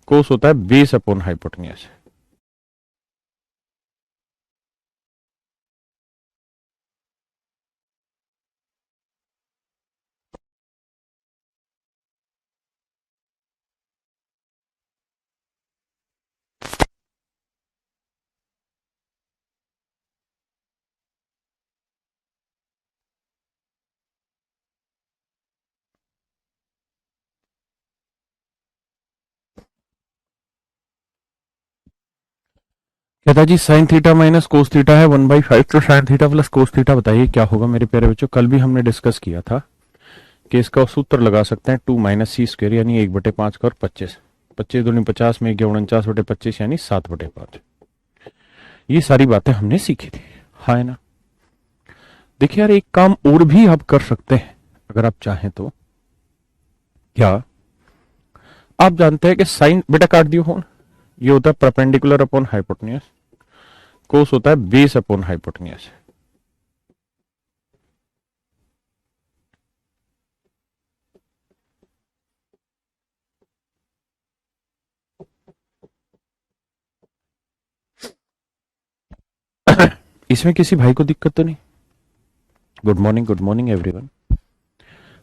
कोस होता है base upon hypotenuse. कहता जी sine theta minus cos theta है 1/5, तो sine theta plus cos theta बताइए क्या होगा मेरे प्यारे बच्चों। कल भी हमने डिस्कस किया था कि इसका सूत्र लगा सकते हैं 2 माइनस सी स्क्वायर यानी 1/5 का और 25, 25 दूनी 50 में 49/25 यानी 7/5। ये सारी बातें हमने सीखी थी, हाँ है ना। देखिए यार, एक काम और भी आप कर सकते हैं अगर आप चाहें तो। क्या आप जानते हैं कि साइन, बेटा काट दियो फोन, ये होता है परपेंडिकुलर अपॉन हाइपोटेन्यूज, कोस होता है बेस अपॉन हाइपोटेन्यूज। इसमें किसी भाई को दिक्कत तो नहीं? Good morning everyone.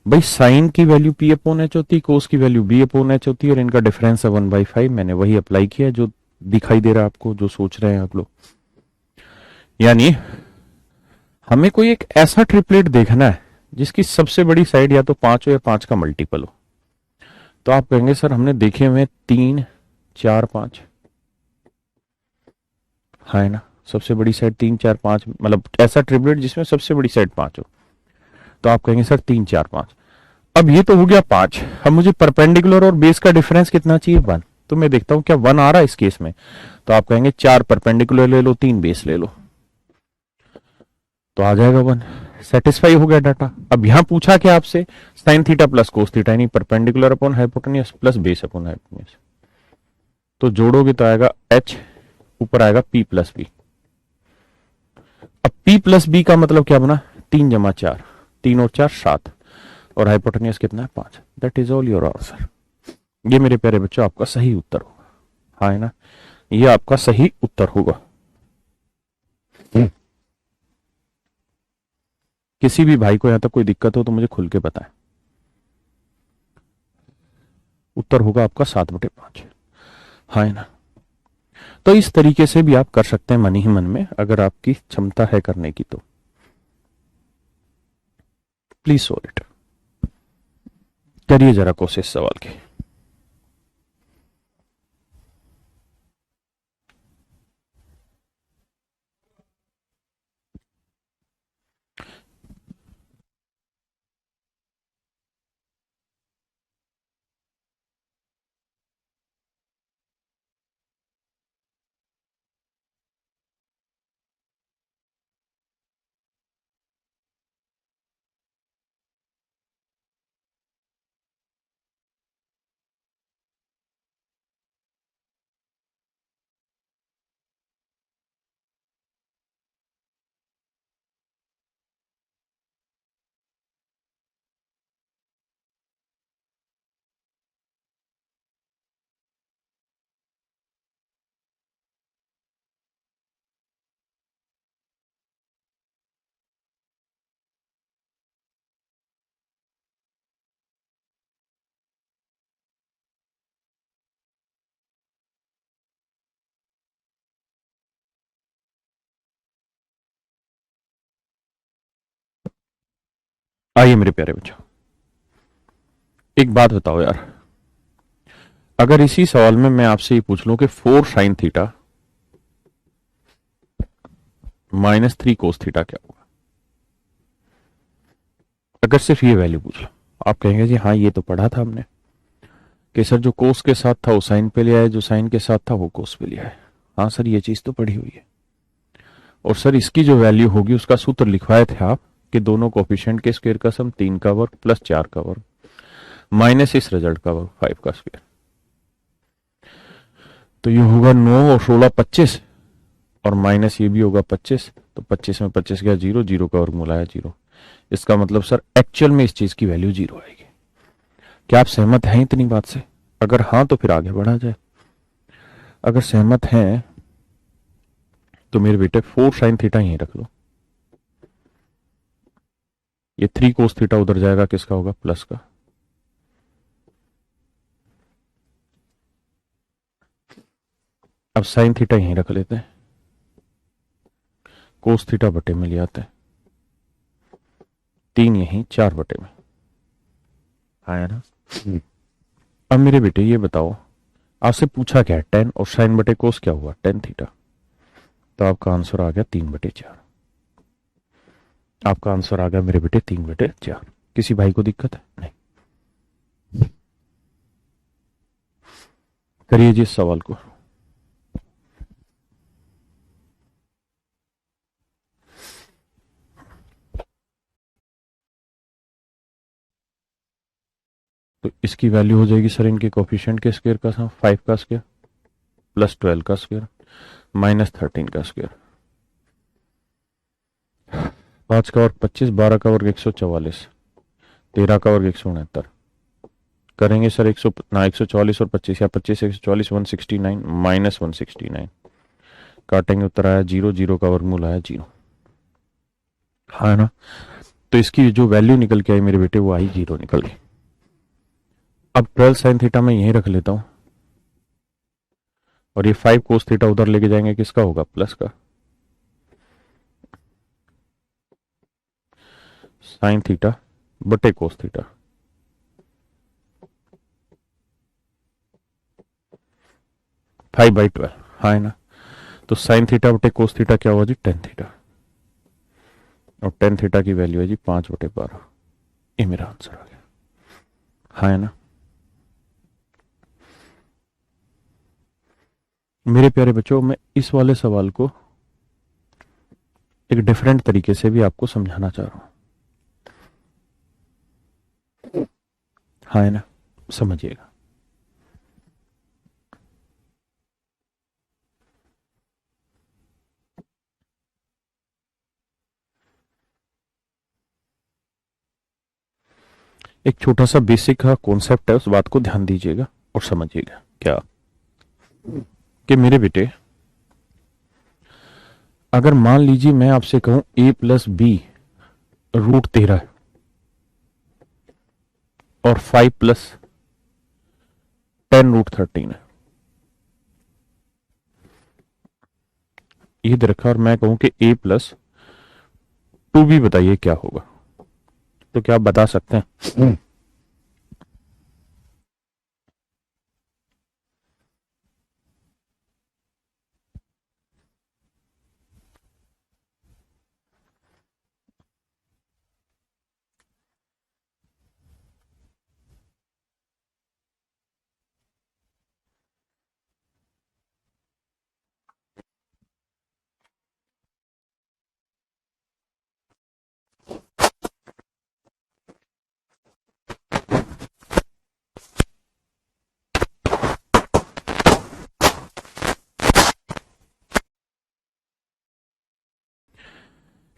भाई साइन की वैल्यू पी अपॉन एच होती है, कोस की वैल्यू बी अपॉन एच होती है, और इनका डिफरेंस है 1/5। मैंने वही अप्लाई किया जो दिखाई दे रहा है आपको, जो सोच रहे हैं आप लोग। यानी हमें कोई एक ऐसा ट्रिपलेट देखना है जिसकी सबसे बड़ी साइड या तो 5 हो या 5 का मल्टीपल हो। तो आप कहेंगे सर हमने देखे हुए 3 4 5, हाँ है ना। सबसे बड़ी साइड 3 4 5, मतलब ऐसा ट्रिपलेट जिसमें सबसे बड़ी साइड 5 हो। तो आप कहेंगे सर 3 4 5। अब ये तो हो गया 5। अब मुझे परपेंडिकुलर और बेस का डिफरेंस कितना चाहिए? 1। तो मैं देखता हूं क्या 1 आ रहा है इस केस में। तो आप कहेंगे 4 परपेंडिकुलर ले लो, 3 बेस ले लो, तो आ जाएगा 1। सेटिस्फाई हो गया डाटा। अब यहां पूछा क्या आपसे, sine theta plus cos theta यानी perpendicular upon hypotenuse plus base upon hypotenuse. तो जोड़ोगे तो आएगा h, ऊपर आएगा p प्लस बी। अब p प्लस बी का मतलब क्या बना, 3 जमा 4, 3 और 4 7, और हाइपोटेन्यूज कितना है 5। That is all your answer. ये मेरे प्यारे बच्चों आपका सही उत्तर होगा, हाँ है ना। ये आपका सही उत्तर होगा। किसी भी भाई को यहां तक कोई दिक्कत हो तो मुझे खुल के बताएं। उत्तर होगा आपका 7/5, हाँ है ना। तो इस तरीके से भी आप कर सकते हैं मन ही मन में, अगर आपकी क्षमता है करने की तो। प्लीज सॉल्व इट, करिए जरा कोशिश सवाल की। आइए मेरे प्यारे बच्चों, एक बात बताओ यार, अगर इसी सवाल में मैं आपसे ये पूछ लूं कि 4 sign theta minus 3 cos theta क्या होगा, अगर सिर्फ ये वैल्यू पूछ लो, आप कहेंगे जी हाँ ये तो पढ़ा था हमने कि सर जो कोस के साथ था वो साइन पे लिया है, जो साइन के साथ था वो कोस पे लिया है। हाँ सर ये चीज तो पढ़ी हुई है। और सर इसकी जो वैल्यू होगी उसका सूत्र लिखवाए थे आप कि दोनों कोफिशिएंट के स्क्वायर का सम 3 का वर्ग प्लस 4 का वर्ग माइनस इस रिजल्ट का वर्ग 5 का स्क्वायर। तो ये होगा 9 और 16 25, और माइनस ये भी होगा 25। तो 25 में 25 गया 0, 0 का वर्ग मूला है 0। इसका मतलब सर एक्चुअल में इस चीज की वैल्यू 0 आएगी। क्या आप सहमत हैं इतनी बात से? अगर हाँ तो फिर आगे बढ़ा जाए। अगर सहमत हैं तो मेरे बेटे 4 साइन थीटा यहीं रख लो। ये 3 कोस थीटा उधर जाएगा, किसका होगा? प्लस का। अब साइन थीटा यहीं रख लेते हैं, कोस थीटा बटे में ले आते हैं, 3 यहीं, 4 बटे में आया ना। अब मेरे बेटे ये बताओ, आपसे पूछा क्या है? 10 और साइन बटे कोस क्या हुआ? 10 थीटा। तो आपका आंसर आ गया 3/4। आपका आंसर आ गया मेरे बेटे 3/4। किसी भाई को दिक्कत है? नहीं। करिए जी इस सवाल को। तो इसकी वैल्यू हो जाएगी सर इनके कोफिशिएंट के स्क्वायर का सम, 5 का स्क्वायर प्लस 12 का स्क्वायर माइनस 13 का स्क्वायर, 5 का वर्ग 25, 12 का वर्ग 144, 13 का वर्ग 169। करेंगे सर 144 और 25, या 25 144, 169 माइनस 169 काटेंगे, उत्तर आया 0, 0 का वर्गमूल आया 0। हाँ ना। तो इसकी जो वैल्यू निकल के आई मेरे बेटे वो आई 0 निकल गई। अब 12 साइन थीटा मैं यहीं रख लेता हूं, और ये 5 कोस थीटा उधर लेके जाएंगे, किसका होगा? प्लस का। साइन थीटा बटे कोस थीटा, 5/12। हाँ है ना। तो साइन थीटा बटे कोस थीटा क्या हुआ जी? 10 थीटा। और 10 थीटा की वैल्यू है जी 5/12। ये मेरा आंसर आ गया। हाँ है ना। मेरे प्यारे बच्चों, मैं इस वाले सवाल को एक डिफरेंट तरीके से भी आपको समझाना चाह रहा हूं। हाँ है ना, समझिएगा। एक छोटा सा बेसिक का कॉन्सेप्ट है, उस बात को ध्यान दीजिएगा और समझिएगा। क्या कि मेरे बेटे, अगर मान लीजिए मैं आपसे कहूं a+b√13 और 5+10√13 है, ये दे रखा, और मैं कहूं कि a+2b बताइए क्या होगा, तो क्या आप बता सकते हैं?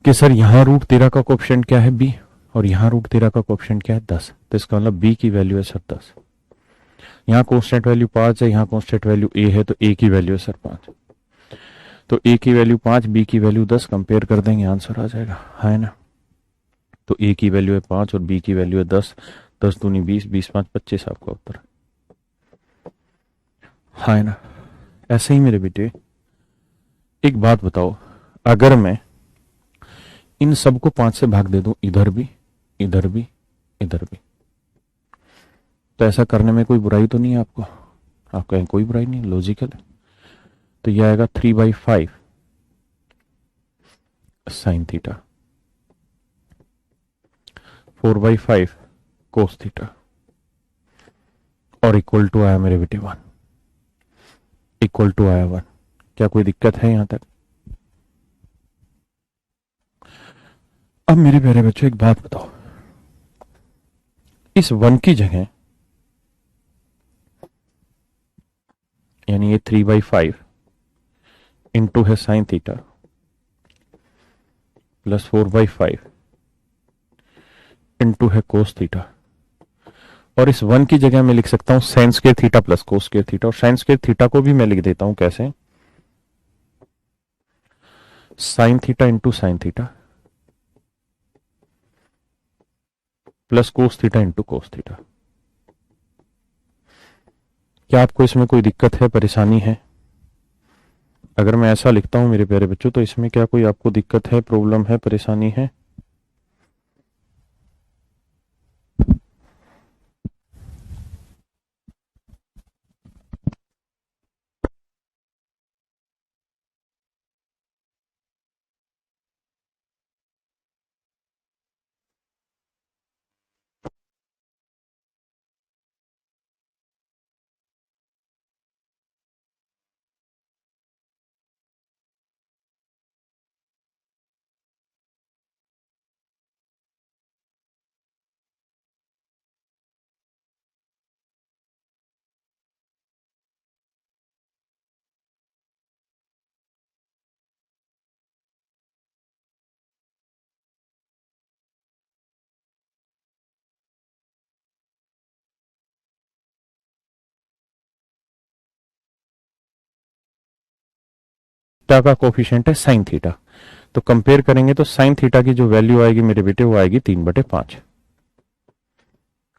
कि सर यहां √13 का कोएफिशिएंट क्या है? b। और यहां √13 का कोएफिशिएंट क्या है? 10। तो इसका मतलब b की वैल्यू है सर 10। यहाँ कांस्टेंट वैल्यू 5 है, यहाँ कांस्टेंट वैल्यू a है, तो a की वैल्यू है सर 5। तो a की वैल्यू 5, b की वैल्यू 10, कंपेयर कर देंगे, आंसर आ जाएगा। है ना। तो a की वैल्यू है 5 और b की वैल्यू है 10, 10 दूनी 20, 20 5 25 आपका उत्तर। है ना। ऐसे ही मेरे बेटे एक बात बताओ, अगर मैं इन सबको 5 से भाग दे दूं, इधर भी, इधर भी, इधर भी, तो ऐसा करने में कोई बुराई तो नहीं है आपको? आप कहें कोई बुराई नहीं, लॉजिकल है। तो यह आएगा 3/5 साइन थीटा, 4/5 कोस थीटा, और इक्वल टू आया मेरे बेटे 1। इक्वल टू आया 1। क्या कोई दिक्कत है यहां तक? अब मेरे प्यारे बच्चों एक बात बताओ, इस 1 की जगह, यानी ये 3/5 इंटू है साइन थीटा प्लस 4/5 इंटू है कोस थीटा, और इस 1 की जगह मैं लिख सकता हूं sign square theta plus cos square theta, और साइन स्क्वायर थीटा को भी मैं लिख देता हूं कैसे, sine theta into sine theta plus cos theta into cos theta. क्या आपको इसमें कोई दिक्कत है, परेशानी है? अगर मैं ऐसा लिखता हूं मेरे प्यारे बच्चों, तो इसमें क्या कोई आपको दिक्कत है, प्रॉब्लम है, परेशानी है? थीटा का कोफिशिएंट है साइन थीटा, तो कंपेयर करेंगे तो साइन थीटा की जो वैल्यू आएगी मेरे बेटे वो आएगी 3/5।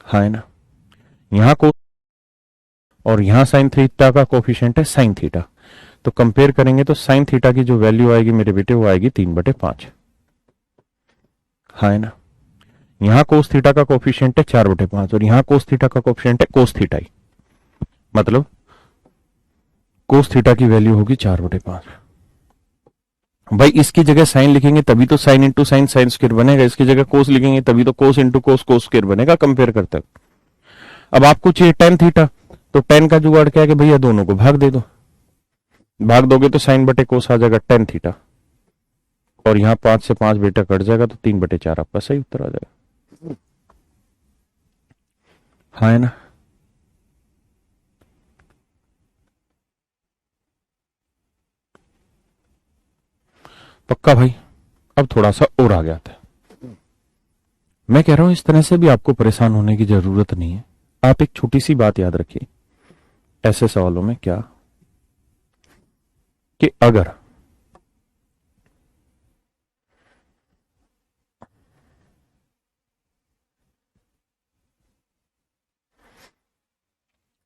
हाँ है ना? यहां को, और यहां साइन थीटा का कोफिशिएंट है साइन थीटा, तो कंपेयर करेंगे तो साइन थीटा की जो वैल्यू आएगी मेरे बेटे वो आएगी 3/5। हाँ है ना? यहां कोस थीटा का कोफिशिएंट है 4/5, और यहां कोस थीटा का कोफिशिएंट है कोस थीटा ही, मतलब कोस थीटा की वैल्यू होगी 4/5। भाई इसकी जगह साइन लिखेंगे तभी तो sine into sine sine square बनेगा, इसकी जगह कोस लिखेंगे तभी तो कोस इंटू कोस कोस स्क्वायर बनेगा कंपेयर करते। अब आपको चाहिए टेन थीटा, तो टेन का जुगाड़ क्या है कि भैया दोनों को भाग दे दो, भाग दोगे तो साइन बटे कोस आ जाएगा टेन थीटा, और यहां 5 से 5 बेटा कट जाएगा तो 3/4 आपका सही उत्तर आ जाएगा। हाँ है ना? पक्का भाई? अब थोड़ा सा और आ गया था। मैं कह रहा हूं इस तरह से भी आपको परेशान होने की जरूरत नहीं है। आप एक छोटी सी बात याद रखिए ऐसे सवालों में, क्या कि अगर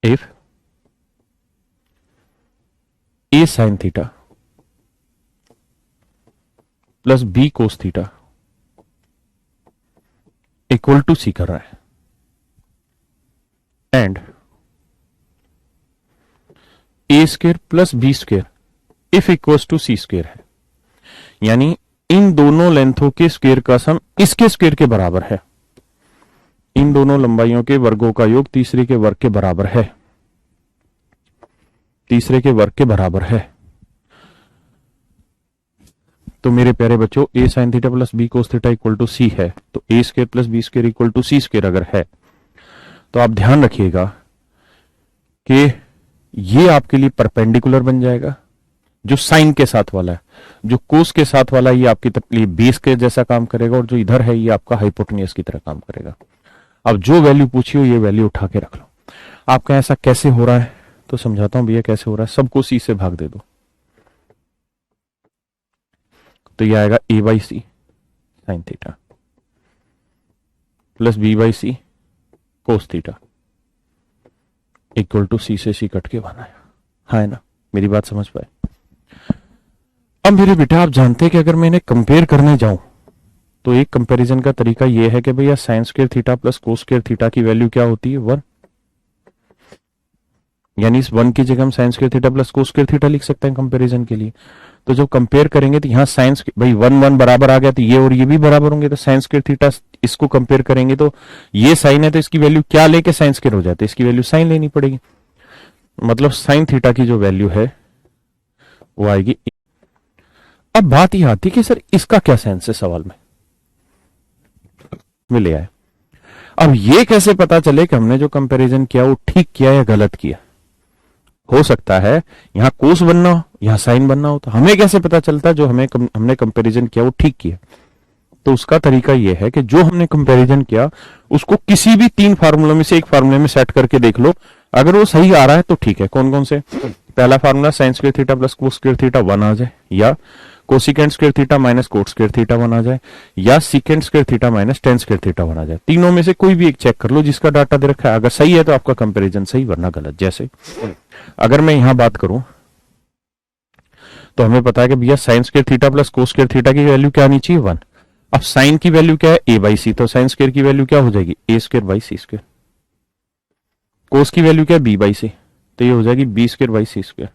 if a sine theta plus b cos theta equal to c कर रहा है, and a square plus b square if equals to c square है, यानी इन दोनों लेंथों के स्क्वेयर का सम इसके स्क्वेयर के बराबर है, इन दोनों लंबाइयों के वर्गों का योग तीसरे के वर्ग के बराबर है, तीसरे के वर्ग के बराबर है। तो मेरे प्यारे बच्चों a sine theta plus b cos theta equal to c है, तो a square plus b square equal to c square अगर है, तो आप ध्यान रखिएगा कि ये आपके लिए परपेंडिकुलर बन जाएगा, जो साइन के साथ वाला है, जो कोस के साथ वाला ये आपके लिए बेस के जैसा काम करेगा, और जो इधर है ये आपका हाइपोटेन्यूज की तरह काम करेगा। अब जो वैल्यू पूछी हो ये वैल्यू उठा के रख लो। आपका ऐसा कैसे हो रहा है तो समझाता हूं भैया कैसे हो रहा है। सबको सी से भाग दे दो, तो ये आएगा a by c sine theta plus b by c cos theta equal to c से सी कट के बनाया। हाँ है ना? मेरी बात समझ पाए? अब मेरे बेटा आप जानते हैं कि अगर मैं इन्हें कंपेयर करने जाऊं तो एक कंपैरिजन का तरीका यह है कि भैया sine square theta plus cos square theta की वैल्यू क्या होती है 1, यानी इस 1 की जगह हम sign square theta plus cos square theta लिख सकते हैं कंपैरिजन के लिए। तो जब कंपेयर करेंगे तो यहाँ साइन भाई 1 बराबर आ गया, तो ये और ये भी बराबर होंगे, तो साइन स्क्वायर थीटा इसको कंपेयर करेंगे तो ये साइन है तो इसकी वैल्यू क्या लेके साइन स्क्वायर हो जाते, इसकी वैल्यू साइन लेनी पड़ेगी, मतलब साइन थीटा की जो वैल्यू है वो आएगी। अब बात यह आती है कि सर इसका क्या सेंस है सवाल में ले आए। अब ये कैसे पता चले कि हमने जो कंपैरिजन किया वो ठीक किया या गलत किया? हो सकता है यहां कोस बनना हो, यहां साइन बनना हो, तो हमें कैसे पता चलता जो हमने कंपैरिजन किया वो ठीक किया? तो उसका तरीका यह है कि जो हमने कंपैरिजन किया उसको किसी भी तीन फार्मूलों में से एक फार्मूले में सेट करके देख लो, अगर वो सही आ रहा है तो ठीक है। कौन कौन से? पहला formula sign square theta plus cos square theta 1 आ जाए, या cosecant square theta minus cot square theta 1 आ जाए, या secant square theta minus ten square theta 1 आ जाए। तीनों में से कोई भी एक चेक कर लो जिसका डाटा दे रखा है, अगर सही है तो आपका कंपैरिजन सही वरना गलत। जैसे अगर मैं यहां बात करूं तो हमें पता है कि भैया sine square theta plus cos square theta की वैल्यू क्या आनी चाहिए? 1। अब साइन की वैल्यू क्या है? ए बाई सी, तो साइन स्क्वायर की वैल्यू क्या हो जाएगी? ए स्क्वायर बाई सी स्क्वायर। कोस की वैल्यू क्या है? बी बाई सी, तो ये हो जाएगी B square by C square.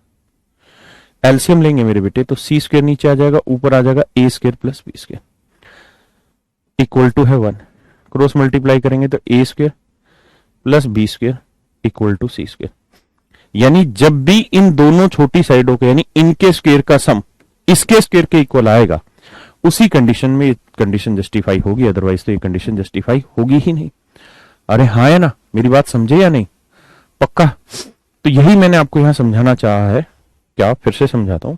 LCM लेंगे मेरे बेटे तो सी स्क्वायर नीचे आ जाएगा, ऊपर आ जाएगा a square plus b square equal to है 1। क्रॉस मल्टीप्लाई करेंगे तो a square plus b square equal to c square. यानी जब भी इन दोनों छोटी साइडों के यानी इनके स्क्वायर का सम इसके स्क्वायर के इक्वल आएगा, उसी कंडीशन में कंडीशन जस्टिफाई होगी, अदरवाइज तो ये कंडीशन जस्टिफाई होगी ही नहीं। अरे हाँ है ना, मेरी बात समझे या नहीं? पक्का? तो यही मैंने आपको यहां समझाना चाहा है। क्या फिर से समझाता हूं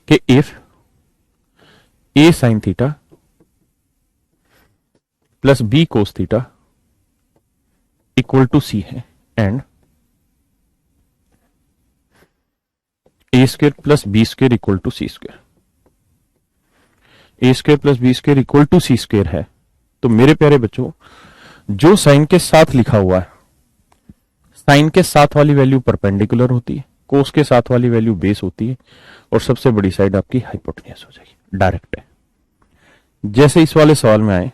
कि if a sine theta plus b cos theta equal to c है, and a square plus b square equal to c square, a square plus b square equal to c square है, तो मेरे प्यारे बच्चों जो साइन के साथ लिखा हुआ है, साइन के साथ वाली वैल्यू परपेंडिकुलर होती है, कोस के साथ वाली वैल्यू बेस होती है, और सबसे बड़ी साइड आपकी हाइपोटेन्यूज हो जाएगी। डायरेक्ट है। जैसे इस वाले सवाल में आए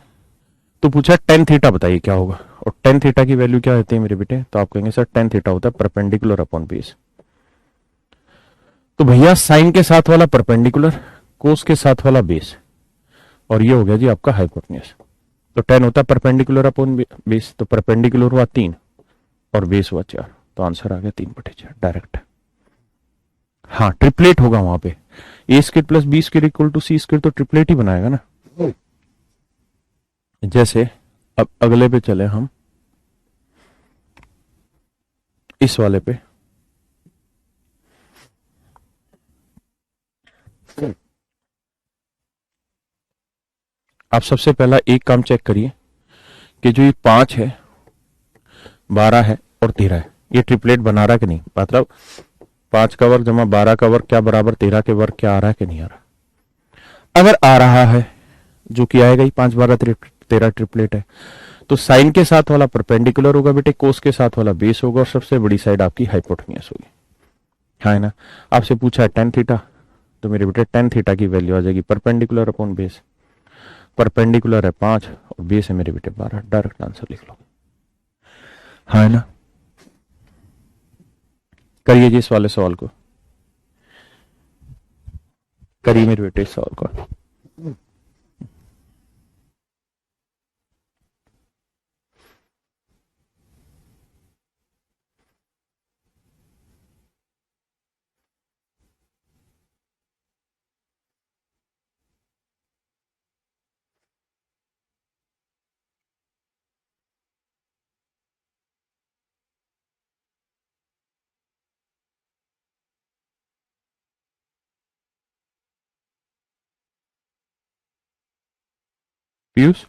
तो पूछा टेन थीटा बताइए क्या होगा, और टेन थीटा की वैल्यू क्या होती है मेरे बेटे? तो आप कहेंगे सर टेन थीटा होता है परपेंडिकुलर अपॉन बेस। तो भैया साइन के साथ वाला परपेंडिकुलर, कोस के साथ वाला बेस, और ये हो गया जी आपका हाइपोटेन्यूज। तो टेन होता है परपेंडिकुलर अपॉन बेस, तो परपेंडिकुलर हुआ 3 और बेस हुआ 4, तो आंसर आ गया 3/4 डायरेक्ट। हाँ ट्रिपलेट होगा वहां पे, a square plus b square equal to c square, तो ट्रिपलेट ही बनाएगा ना। जैसे अब अगले पे चले हम, इस वाले पे आप सबसे पहला एक काम चेक करिए कि जो ये 5 है, 12 है और 13 है, ये ट्रिपलेट बना रहा है कि नहीं? मतलब 5 का वर्ग जमा 12 का वर्ग क्या बराबर 13 के वर्ग, क्या आ रहा है कि नहीं आ रहा? अगर आ रहा है, जो कि आएगा ही, 5 12 13 ट्रिपलेट है, तो साइन के साथ वाला परपेंडिकुलर होगा बेटे, कोस के साथ वाला बेस होगा, और सबसे बड़ी साइड आपकी हाइपोटेन्यूज होगी। हाँ है ना? आपसे पूछा है टेन थीटा, तो मेरे बेटे टेन थीटा की वैल्यू आ जाएगी परपेंडिकुलर अपॉन बेस। परपेंडिकुलर है 5 और बेस है मेरे बेटे 12, डायरेक्ट आंसर लिख लो। हाँ है ना? करिए जी इस वाले सवाल को, करिए मेरे बेटे इस सवाल को। पीयूष,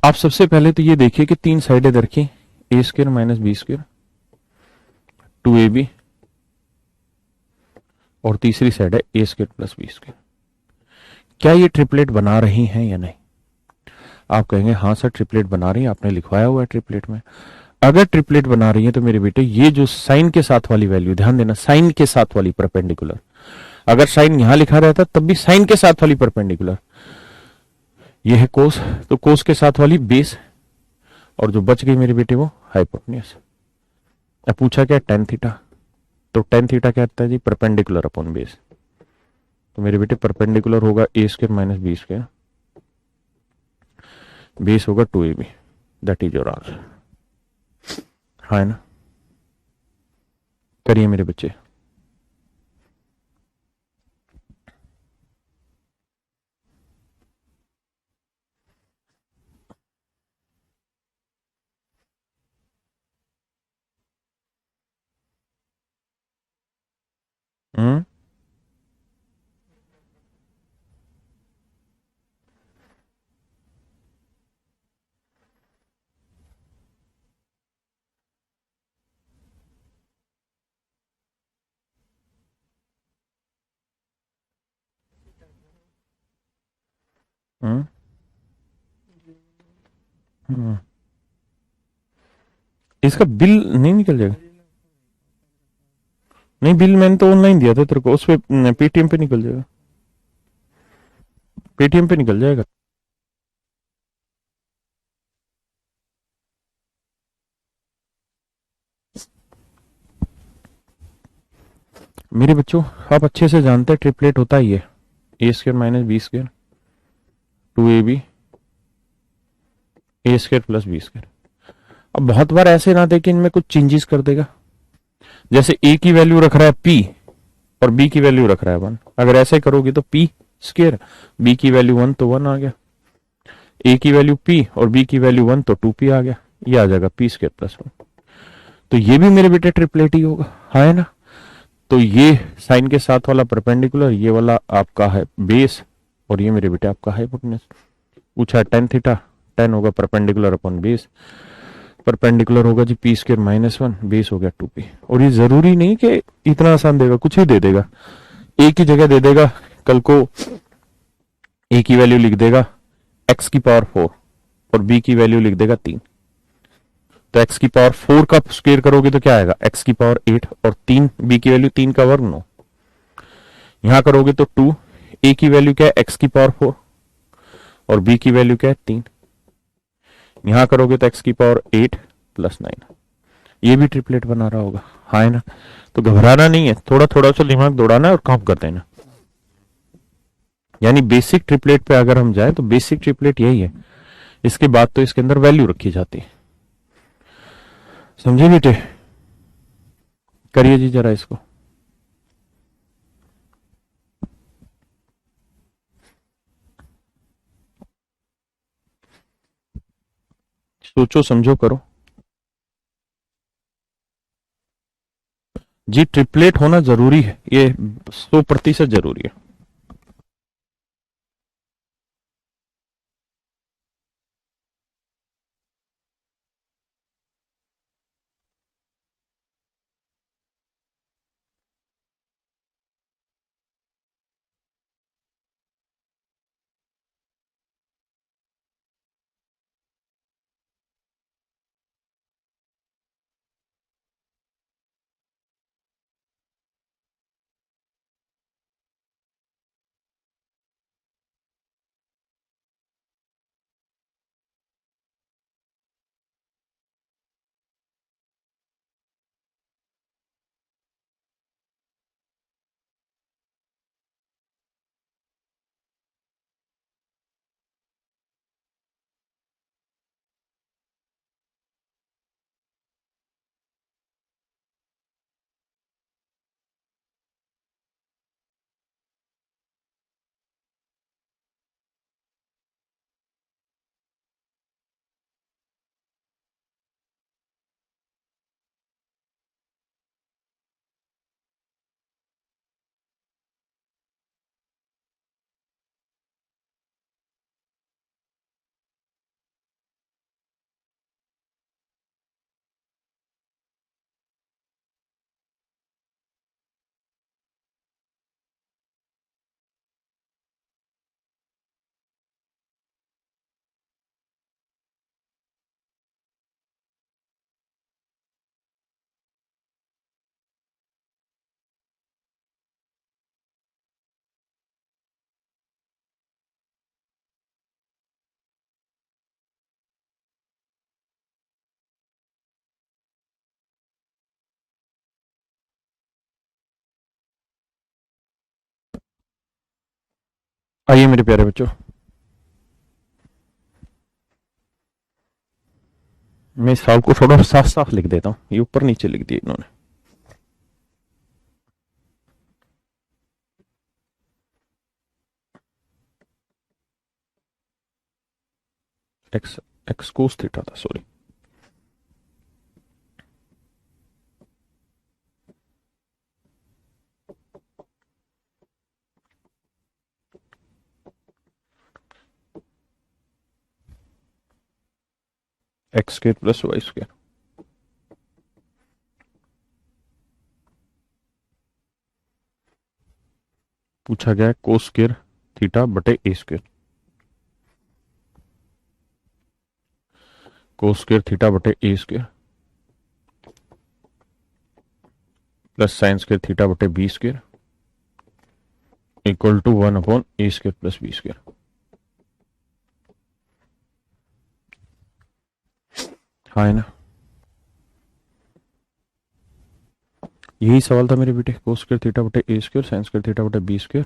आप सबसे पहले तो ये देखिए कि 3 साइडें रखी, a square minus b square, 2ab, और तीसरी साइड है a square plus b square. क्या ये ट्रिपलेट बना रही हैं या नहीं? आप कहेंगे हाँ सर ट्रिपलेट बना रही है, आपने लिखवाया हुआ है ट्रिपलेट में। अगर ट्रिपलेट बना रही है तो मेरे बेटे ये जो साइन के साथ वाली वैल्यू, ध्यान देना साइन के साथ वाली परपेंडिकुलर, अगर साइन यहां लिखा रहता तब भी साइन के साथ वाली परपेंडिकुलर, ये है कोस, तो कोस के साथ वाली बेस, और जो बच गई मेरे बेटे वो हाइपोटेन्यूज। अब पूछा क्या टेन थीटा, तो टेन थीटा क्या होता है जी? Perpendicular upon base. तो मेरे बेटे परपेंडिकुलर होगा a square minus b square, base होगा 2ab, that is your answer. हाँ है ना? करिए मेरे बच्चे। हम्म हम्म। इसका बिल नहीं निकल जाएगा? नहीं, बिल मैंने तो ऑनलाइन दिया था तेरे को, उस पे पेटीएम पे निकल जाएगा। पेटीएम पे निकल जाएगा। मेरे बच्चों, आप अच्छे से जानते हैं ट्रिपलेट होता ही है a square minus b square, 2ab a square plus b square. अब बहुत बार ऐसे ना दे कि इनमें कुछ चेंजेस कर देगा। जैसे ए की वैल्यू रख रहा है पी और बी की वैल्यू रख रहा है 1, अगर ऐसे करोगे तो पी स्क्र, बी की वैल्यू 1 तो 1 आ गया, ए की वैल्यू पी और बी की वैल्यू 1 तो 2p आ गया, ये आ जाएगा पी स्क्र प्लस 1। तो ये भी मेरे बेटे ट्रिपलेट ही होगा, हाँ है ना। तो ये साइन के साथ वाला परपेंडिकुलर, ये वाला आपका है बेस, और ये मेरे बेटे आपका हाइपोटेन्यूज। पूछा टेन थीटा, टेन होगा परपेंडिकुलर अपॉन बेस, परपेंडिकुलर होगा G P square minus 1, base हो गया 2p। और ये जरूरी नहीं कि इतना आसान देगा, कुछ ही दे देगा। ए की जगह दे देगा कल को, ए की वैल्यू लिख देगा एक्स की पावर 4 और बी की वैल्यू लिख देगा 3। तो एक्स की पावर 4 का स्क्वेयर करोगे तो क्या आएगा, एक्स की पावर 8 और 3, बी की वैल्यू 3 का वर्ग 9। यहां करोगे तो 2, ए की वैल्यू क्या है एक्स की पावर 4 और बी की वैल्यू क्या है 3। यहां करोगे तो एक्स की पावर 8 प्लस 9। ये भी ट्रिपलेट बना रहा होगा, हाँ है ना। तो घबराना नहीं है, थोड़ा थोड़ा सा दिमाग दौड़ाना है और काम कर देना। यानी बेसिक ट्रिपलेट पे अगर हम जाए तो बेसिक ट्रिपलेट यही है, इसके बाद तो इसके अंदर वैल्यू रखी जाती है। समझे बेटे? करिए जी जरा इसको। सोचो समझो करो। जी ट्रिपलेट होना जरूरी है, ये 100% जरूरी है। आइए मेरे प्यारे बच्चों, मैं इस सवाल को थोड़ा साफ साफ लिख देता हूँ, ये ऊपर नीचे लिख दिया इन्होंने। एक्स, एक्स कोस थीटा था, sorry. X square plus y square. पूछा गया कोस स्क्र थीटा बटे a square. Cos square theta बटे ए square plus sine square theta बटे B square equal to 1 a square plus b square. हाँ है ना, यही सवाल था मेरे बेटे। कोस स्क्वायर थीटा बटे ए स्क्वायर साइन स्क्वायर थीटा बटे बी स्क्वायर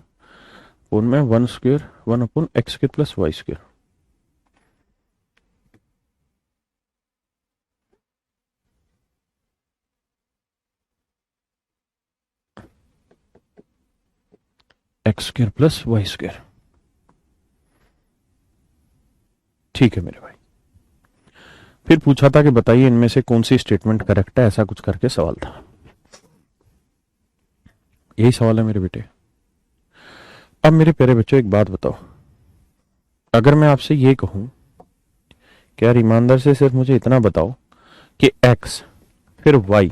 उनमें 1 square plus Y square. X square plus Y square. ठीक है मेरे भाई। फिर पूछा था कि बताइए इनमें से कौन सी स्टेटमेंट करेक्ट है, ऐसा कुछ करके सवाल था। यही सवाल है मेरे बेटे। अब मेरे प्यारे बच्चों एक बात बताओ, अगर मैं आपसे ये कहूं कि यार ईमानदार से सिर्फ मुझे इतना बताओ कि x फिर y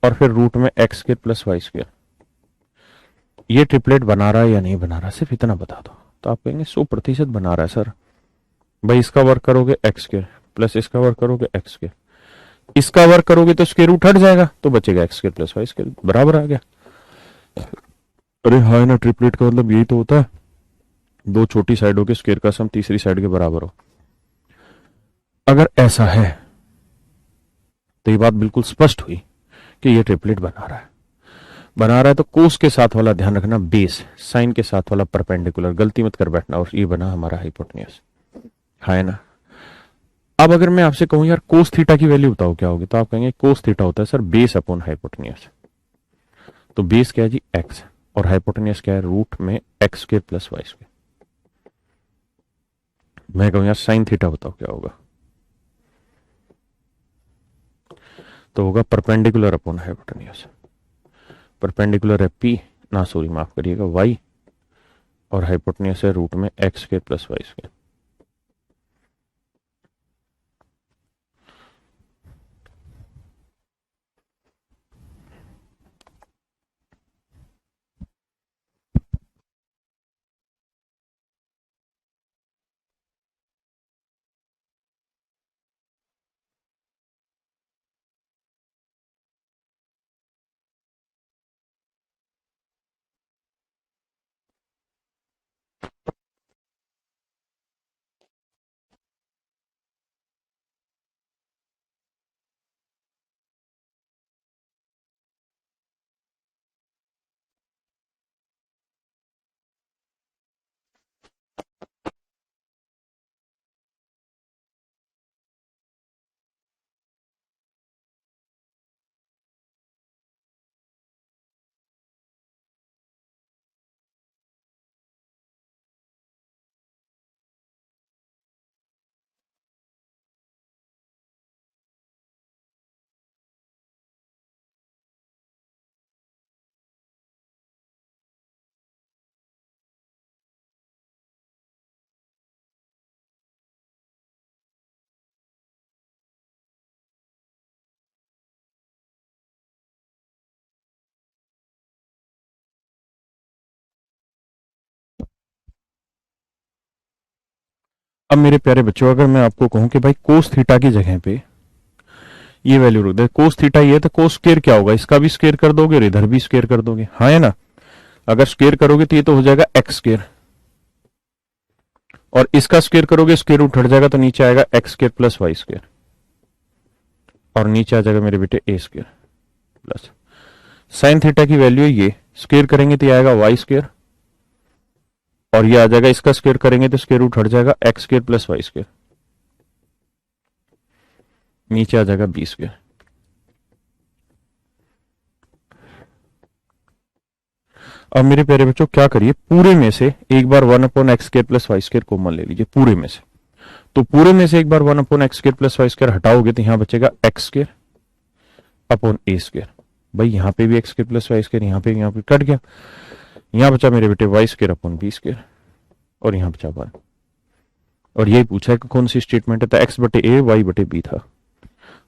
और फिर रूट में X square plus Y square ये ट्रिपलेट बना रहा है या नहीं बना रहा, सिर्फ इतना बता दो, तो आप कहेंगे 100% बना रहा है सर। भाई इसका वर्क करोगे एक्स स्क्वायर प्लस इसका वर्क करोगे एक्स स्क्वायर, इसका वर्क करोगे तो स्क्वायर रूट हट जाएगा तो बचेगा x square plus Y square, बराबर आ गया। अरे हाँ ना, ट्रिपलेट का मतलब यही तो होता है, दो छोटी साइडों के स्क्वायर का सम तीसरी साइड के बराबर हो। अगर ऐसा है तो ये बात बिल्कुल स्पष्ट हुई कि ये ट्रिपलेट बना रहा है। बना रहा है तो कोस के साथ वाला ध्यान रखना बेस, साइन के साथ वाला परपेंडिकुलर, गलती मत कर बैठना। और ये बना हमारा हाइपोटेन्यूस, है ना। अब अगर मैं आपसे कहूं यार कोस थीटा की वैल्यू बताओ क्या होगी, तो आप कहेंगे कोस थीटा होता है सर बेस अपॉन हाइपोटेन्यूस। तो बेस क्या है जी एक्स और हाइपोटेन्यूस क्या है रूट में X square plus Y square. मैं कहूं यार साइन थीटा बताओ क्या होगा, तो होगा परपेंडिकुलर अपॉन हाइपोटेन्यूस। परपेंडिकुलर है पी ना, सॉरी माफ करिएगा वाई, और हाइपोटेन्यूस है रूट में X square plus Y square. अब मेरे प्यारे बच्चों अगर मैं आपको कहूं कि भाई कोस थीटा की जगह पे ये वैल्यू रख दे, कोस थीटा ये, तो कोस स्क्वायर क्या होगा, इसका भी स्क्वायर कर दोगे और इधर भी स्क्वायर कर दोगे, हाँ है ना। अगर स्क्वायर करोगे तो ये तो हो जाएगा एक्स स्क्वायर, और इसका स्क्वायर करोगे स्क्वायर रूट हट जाएगा तो नीचे आएगा X square plus Y square, और नीचे आ जाएगा मेरे बेटे A square plus sine theta की वैल्यू ये, स्क्वायर करेंगे तो ये आएगा वाई स्क्वायर, और ये आ जाएगा इसका स्क्वायर करेंगे तो स्क्वायर रूट हट जाएगा X square plus Y square, नीचे आ जाएगा बी स्क्वायर। अब मेरे प्यारे बच्चों क्या करिए, पूरे में से एक बार 1/x square plus Y square common ले लीजिए पूरे में से। तो पूरे में से एक बार 1/x square plus Y square हटाओगे तो यहां बचेगा x square upon a square. भाई यहां पे भी x square plus Y square, यहां पे कट गया, यहां बचा मेरे बेटे y square upon b square, और यहां बचा 1। और यही पूछा है कि कौन सी स्टेटमेंट है, तो एक्स बटे ए वाई बटे बी था,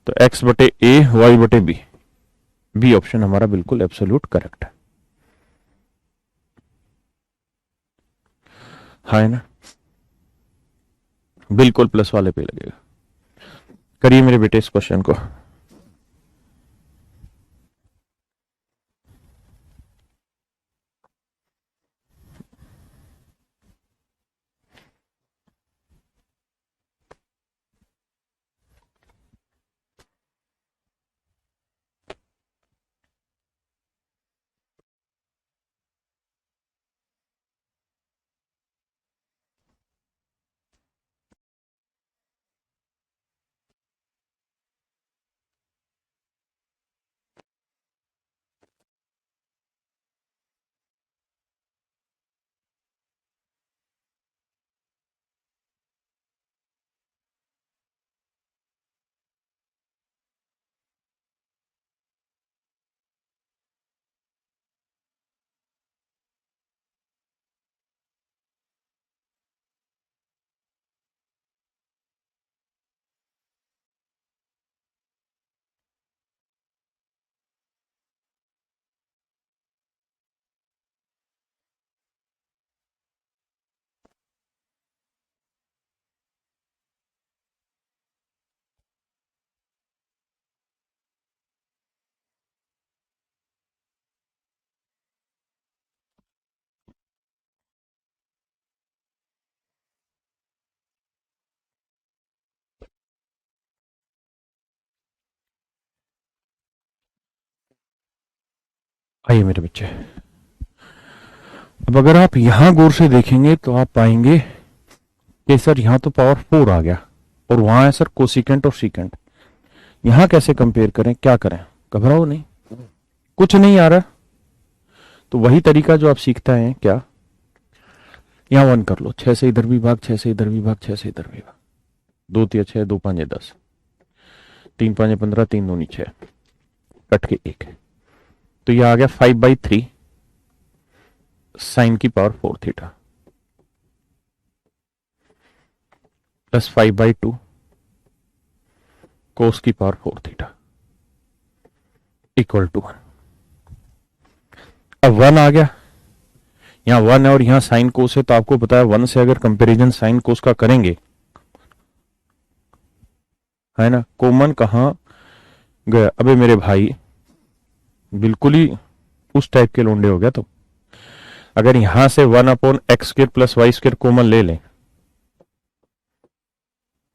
तो एक्स बटे ए वाई बटे बी, बी ऑप्शन हमारा बिल्कुल एब्सोल्यूट करेक्ट है, हाँ है ना, बिल्कुल प्लस वाले पे लगेगा। करिए मेरे बेटे इस क्वेश्चन को। आइए मेरे बच्चे, अब अगर आप यहां गौर से देखेंगे तो आप पाएंगे कि सर यहां तो पावर 4 आ गया और वहां है सर कोसिकेंट और सीकेंट। यहां कैसे कंपेयर करें, क्या करें? घबराओ नहीं, कुछ नहीं आ रहा तो वही तरीका जो आप सीखता है क्या, यहां 1 कर लो, 6 से इधर भी भाग, 6 से इधर भी भाग, 6 से इधर भी भाग, 2 तिया 6, 2 5 10, 3 5 15, 3 दूनी 6, कट के 1, तो ये आ गया 5/3 साइन की पावर 4 थीटा प्लस 5/2 कोस की पावर 4 थीटा इक्वल टू 1। अब 1 आ गया, यहां 1 है और यहां साइन कोस है, तो आपको पता है 1 से अगर कंपैरिजन साइन कोस का करेंगे, है ना, कॉमन कहां गया? अबे मेरे भाई बिल्कुल ही उस टाइप के लोंडे हो गया। तो अगर यहां से 1/x² प्लस y² कॉमन ले लें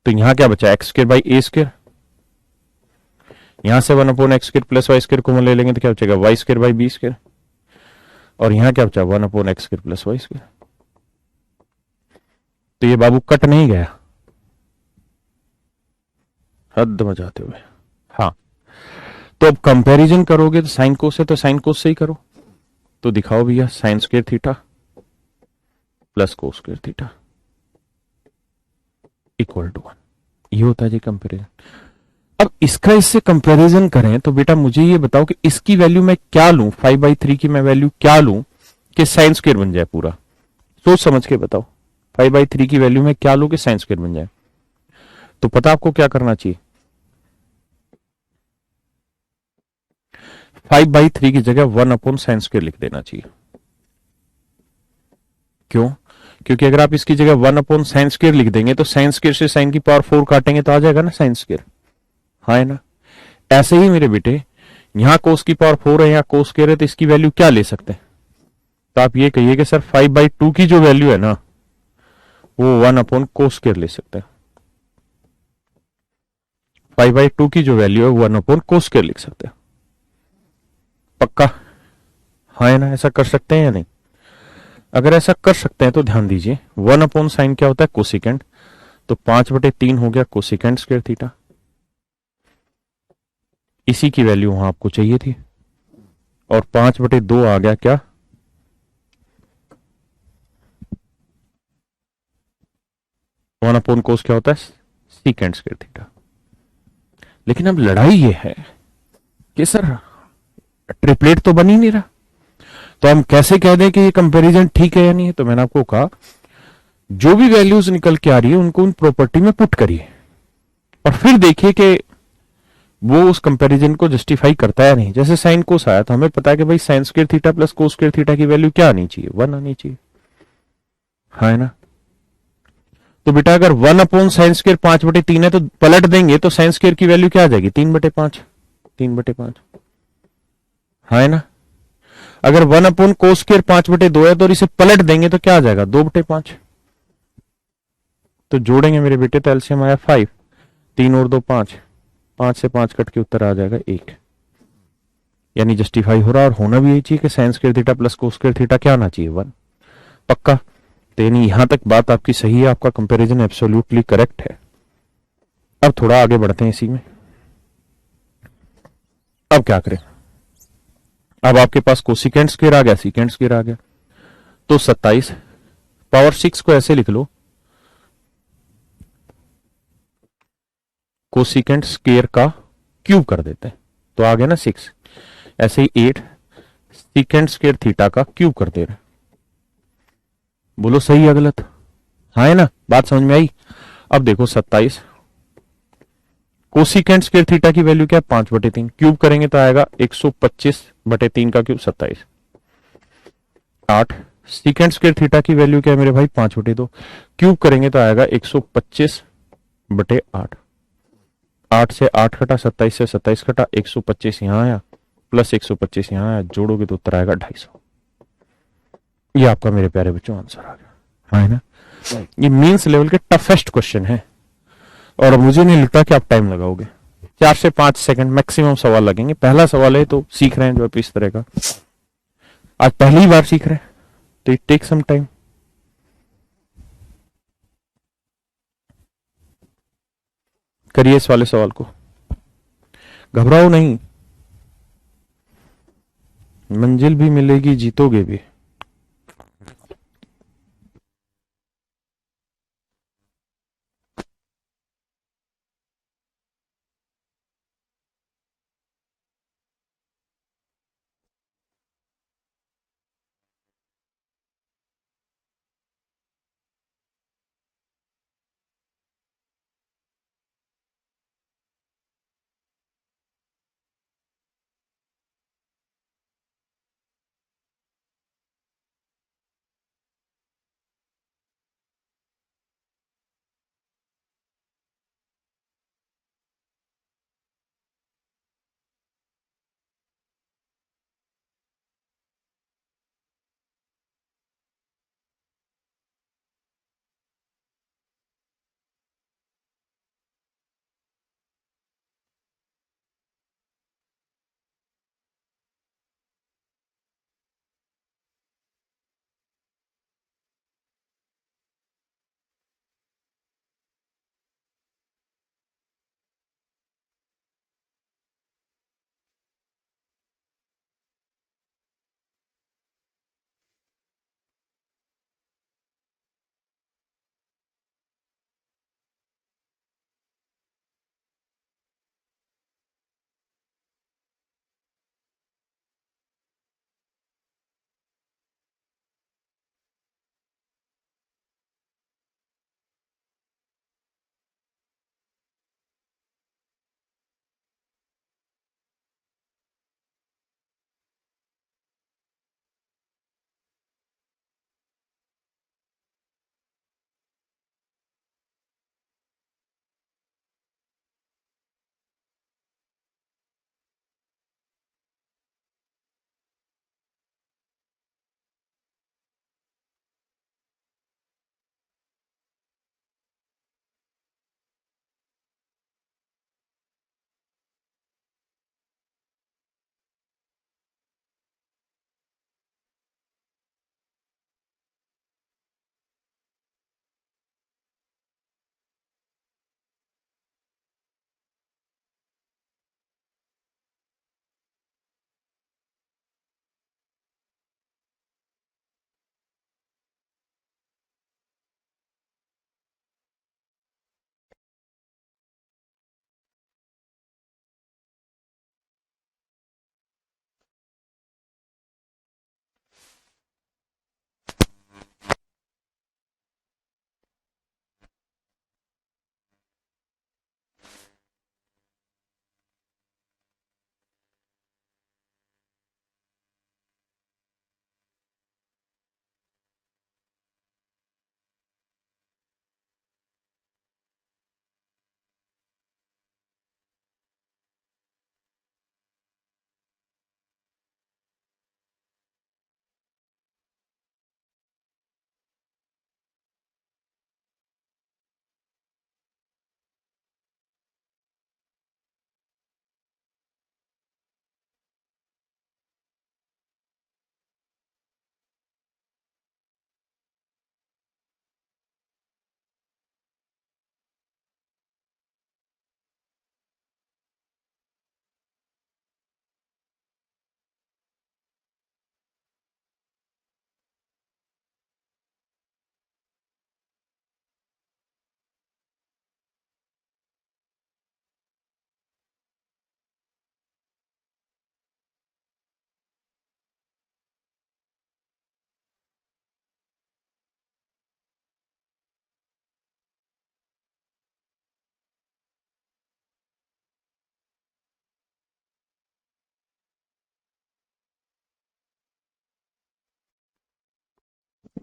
तो यहां क्या बचा, x²/a²। यहां से 1/x² प्लस y² कॉमन ले लेंगे तो क्या बचेगा, y²/b²। और यहां क्या बचा, 1/x² प्लस y²। तो ये बाबू कट नहीं गया, हद मचाते हुए। हाँ, तो अब कंपैरिजन करोगे तो साइन कोस है तो साइन कोस से ही करो। तो दिखाओ भैया, sine square theta plus cos square theta equal to 1, ये होता है जी कंपैरिजन। अब इसका इससे कंपैरिजन करें तो बेटा मुझे ये बताओ कि इसकी वैल्यू मैं क्या लूं, 5/3 की मैं वैल्यू क्या लूं कि साइन स्क्वायर बन जाए पूरा? सोच समझ के बताओ, 5/3 की वैल्यू में क्या लूं कि साइन स्क्वायर बन जाए? तो पता आपको क्या करना चाहिए, 5/3 की जगह 1/sin² लिख देना चाहिए। क्यों? क्योंकि अगर आप इसकी जगह 1/sin² लिख देंगे तो sin² से साइन की पावर 4 काटेंगे तो आ जाएगा ना sin²। हाँ है ना? ऐसे ही मेरे बेटे, यहां कोस की पावर 4 है, यहां कोस स्क्वायर है, तो इसकी वैल्यू क्या ले सकते हैं? तो आप ये कहिए कि सर 5/2 की जो वैल्यू है ना वो 1/cos² ले सकते हैं। 5/2 की जो वैल्यू है 1/cos² लिख सकते हैं। पक्का? हाँ है ना? ऐसा कर सकते हैं या नहीं? अगर ऐसा कर सकते हैं तो ध्यान दीजिए, 1/sin क्या होता है, कोसिकेंट। तो 5/3 हो गया कोसिकेंट स्क्वायर थीटा, इसी की वैल्यू वहां आपको चाहिए थी। और 5/2 आ गया क्या, 1/cos क्या होता है, सीकेंट स्क्वायर थीटा। लेकिन अब लड़ाई ये है कि सर ट्रिपलेट तो बन ही नहीं रहा, तो हम कैसे कह दें कि ये कंपैरिजन ठीक है या नहीं है? तो मैंने आपको कहा, जो भी वैल्यूज निकल के आ रही है उनको उन प्रॉपर्टी में पुट करिए और फिर देखिए कि वो उस कंपैरिजन को जस्टिफाई करता है या नहीं। जैसे साइन कोस आया तो हमें पता है कि भाई sign square theta plus cos square theta की वैल्यू क्या आनी चाहिए, 1 आनी चाहिए, हाँ है ना? तो बेटा अगर 1/sin² 5/3 है तो पलट देंगे तो sin² की वैल्यू क्या आ जाएगी? 3/5। 3/5 है ना। अगर 1/cos² 5/2 है तो इसे पलट देंगे तो क्या आ जाएगा? 2/5। तो जोड़ेंगे मेरे बेटे तो एलसीएम आया 5, 3 और 2 5, 5 से 5 कट के उत्तर आ जाएगा 1। यानी जस्टिफाई हो रहा और होना भी यही चाहिए कि sin² theta plus cos² theta क्या आना चाहिए? 1। पक्का। तो यानी यहां तक बात आपकी सही है, आपका कंपैरिजन एब्सोल्युटली करेक्ट है। अब थोड़ा आगे बढ़ते हैं इसी में। अब क्या करें? अब आपके पास कोसिकेंट स्क्वायर आ गया, सीकेंट स्क्वायर आ गया, तो 27 पावर 6 को ऐसे लिख लो, कोसिकेंट स्क्वायर का क्यूब कर देते हैं तो आ गया ना 6। ऐसे ही 8 सीकेंट स्क्वायर थीटा का क्यूब कर दे रहे। बोलो सही या गलत? हाँ है ना, बात समझ में आई? अब देखो 27 कोसिकेंट स्क्वायर थीटा की वैल्यू क्या है? 5/3। क्यूब करेंगे तो आएगा 125/3 का क्यूब 27। 8 सीकेंट स्क्वायर थीटा की वैल्यू क्या है मेरे भाई? 5/2। क्यूब करेंगे तो आएगा 125/8। 8 से 8 कटा, 27 से 27 कटा, 125 यहां आया प्लस 125 यहां आया, जोड़ोगे तो उत्तर आएगा 250। ये आपका मेरे प्यारे बच्चों आंसर आ गया, हाँ है ना। ये मीन्स लेवल के टफेस्ट क्वेश्चन है और मुझे नहीं लगता कि आप टाइम लगाओगे। 4 से 5 सेकंड मैक्सिमम सवाल लगेंगे। पहला सवाल है तो सीख रहे हैं जो इस तरह का, आज पहली बार सीख रहे हैं तो इट टेक सम टाइम। करिए इस वाले सवाल को, घबराओ नहीं, मंजिल भी मिलेगी, जीतोगे भी।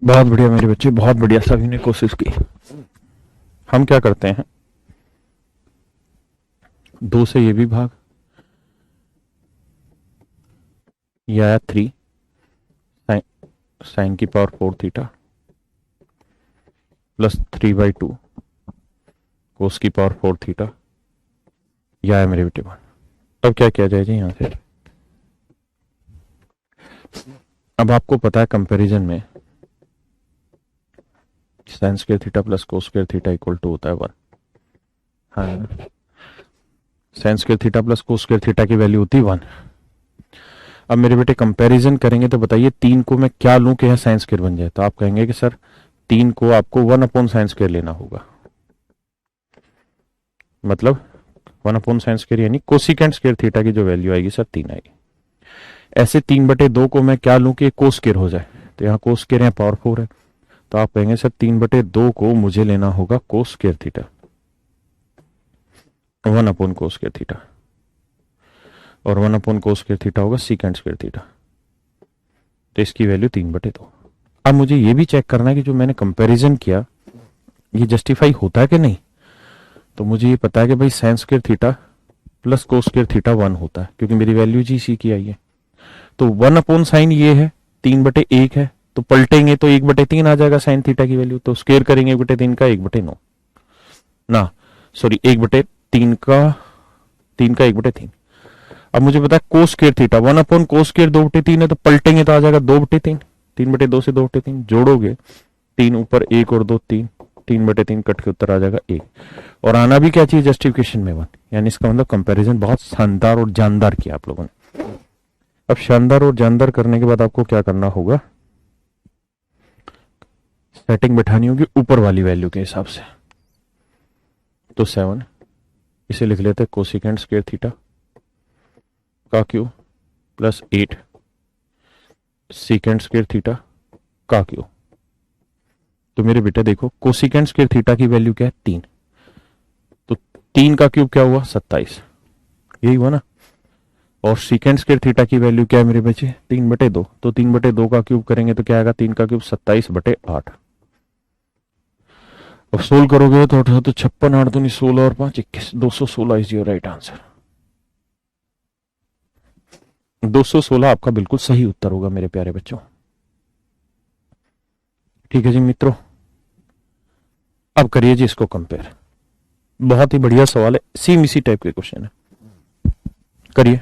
बहुत बढ़िया मेरे बच्चे, बहुत बढ़िया, सभी ने कोशिश की। हम क्या करते हैं, 2 से ये भी भाग, ये आया 3 साइन, साइन की पावर 4 थीटा प्लस 3/2 कोस की पावर 4 थीटा, यह आया मेरे बेटे 1। अब क्या किया जाए जी यहां से, अब आपको पता है कंपैरिजन में sine square theta plus cos square theta equal to होता है 1। हाँ, sine square theta plus cos square theta की वैल्यू होती है 1। अब मेरे बेटे कंपैरिजन करेंगे तो बताइए 3 को मैं क्या लूं कि यह साइन स्क्वायर बन जाए, तो आप कहेंगे कि सर 3 को आपको 1/sin स्क्वायर लेना होगा, मतलब 1/sin स्क्वायर यानी कोसिकेंट स्क्वायर थीटा की जो वैल्यू आएगी सर 3 आएगी। ऐसे 3/2 को मैं क्या लूं कि कोस स्क्वायर हो जाए, तो यहाँ कोस स्क्वायर यहाँ पावर 4 है, तो आप कहेंगे सर 3/2 को मुझे लेना होगा कोस square theta, 1/cos square theta, और 1/cos स्क्वायर थीटा होगा सीकेंट स्क्वायर थीटा, तो इसकी वैल्यू 3/2। अब मुझे ये भी चेक करना है कि जो मैंने कंपैरिजन किया ये जस्टिफाई होता है कि नहीं, तो मुझे ये पता है कि भाई sign square theta plus cos square theta 1 होता है, क्योंकि मेरी वैल्यू जी सी की आई है। तो 1/sin ये है, 3/1 है, तो पलटेंगे तो 1/3 आ जाएगा साइन थीटा की वैल्यू, तो स्क्वायर करेंगे 1/3 का 1/9 ना, सॉरी 1/3 का 3 का 1/3। अब मुझे पता है कोस स्क्वायर थीटा 1/cos स्क्वायर 2/3 है, तो पलटेंगे तो आ जाएगा 2/3, 3/2 से 2/3 जोड़ोगे 3 ऊपर 1 और 2 3, 3/3 कट के उत्तर आ जाएगा 1, और आना भी क्या चाहिए जस्टिफिकेशन में 1, यानी इसका मतलब कंपैरिजन बहुत शानदार और जानदार किया आप लोगों ने। अब शानदार और जानदार करने के बाद आपको क्या करना होगा, सेटिंग बैठानी होगी ऊपर वाली वैल्यू के हिसाब से। तो 7 इसे लिख लेते हैं कोसिकेंट स्क्वायर थीटा का cube plus 8 secant square theta का क्यूब। तो मेरे बेटा देखो कोसिकेंट स्क्वायर थीटा की वैल्यू क्या है 3, तो 3 का क्यूब क्या हुआ 27, यही हुआ ना, और सीकेंट स्क्वायर थीटा की वैल्यू क्या है मेरे बच्चे 3/2, तो 3/2 का क्यूब करेंगे तो क्या आएगा 3 का क्यूब 27/8, और सोल्व करोगे तो 56 8 दूनी 16 और 5 21, 216 इज योर राइट आंसर। 216 आपका बिल्कुल सही उत्तर होगा मेरे प्यारे बच्चों। ठीक है जी मित्रों, अब करिए जी इसको कंपेयर, बहुत ही बढ़िया सवाल है, सेम इसी टाइप के क्वेश्चन है, करिए।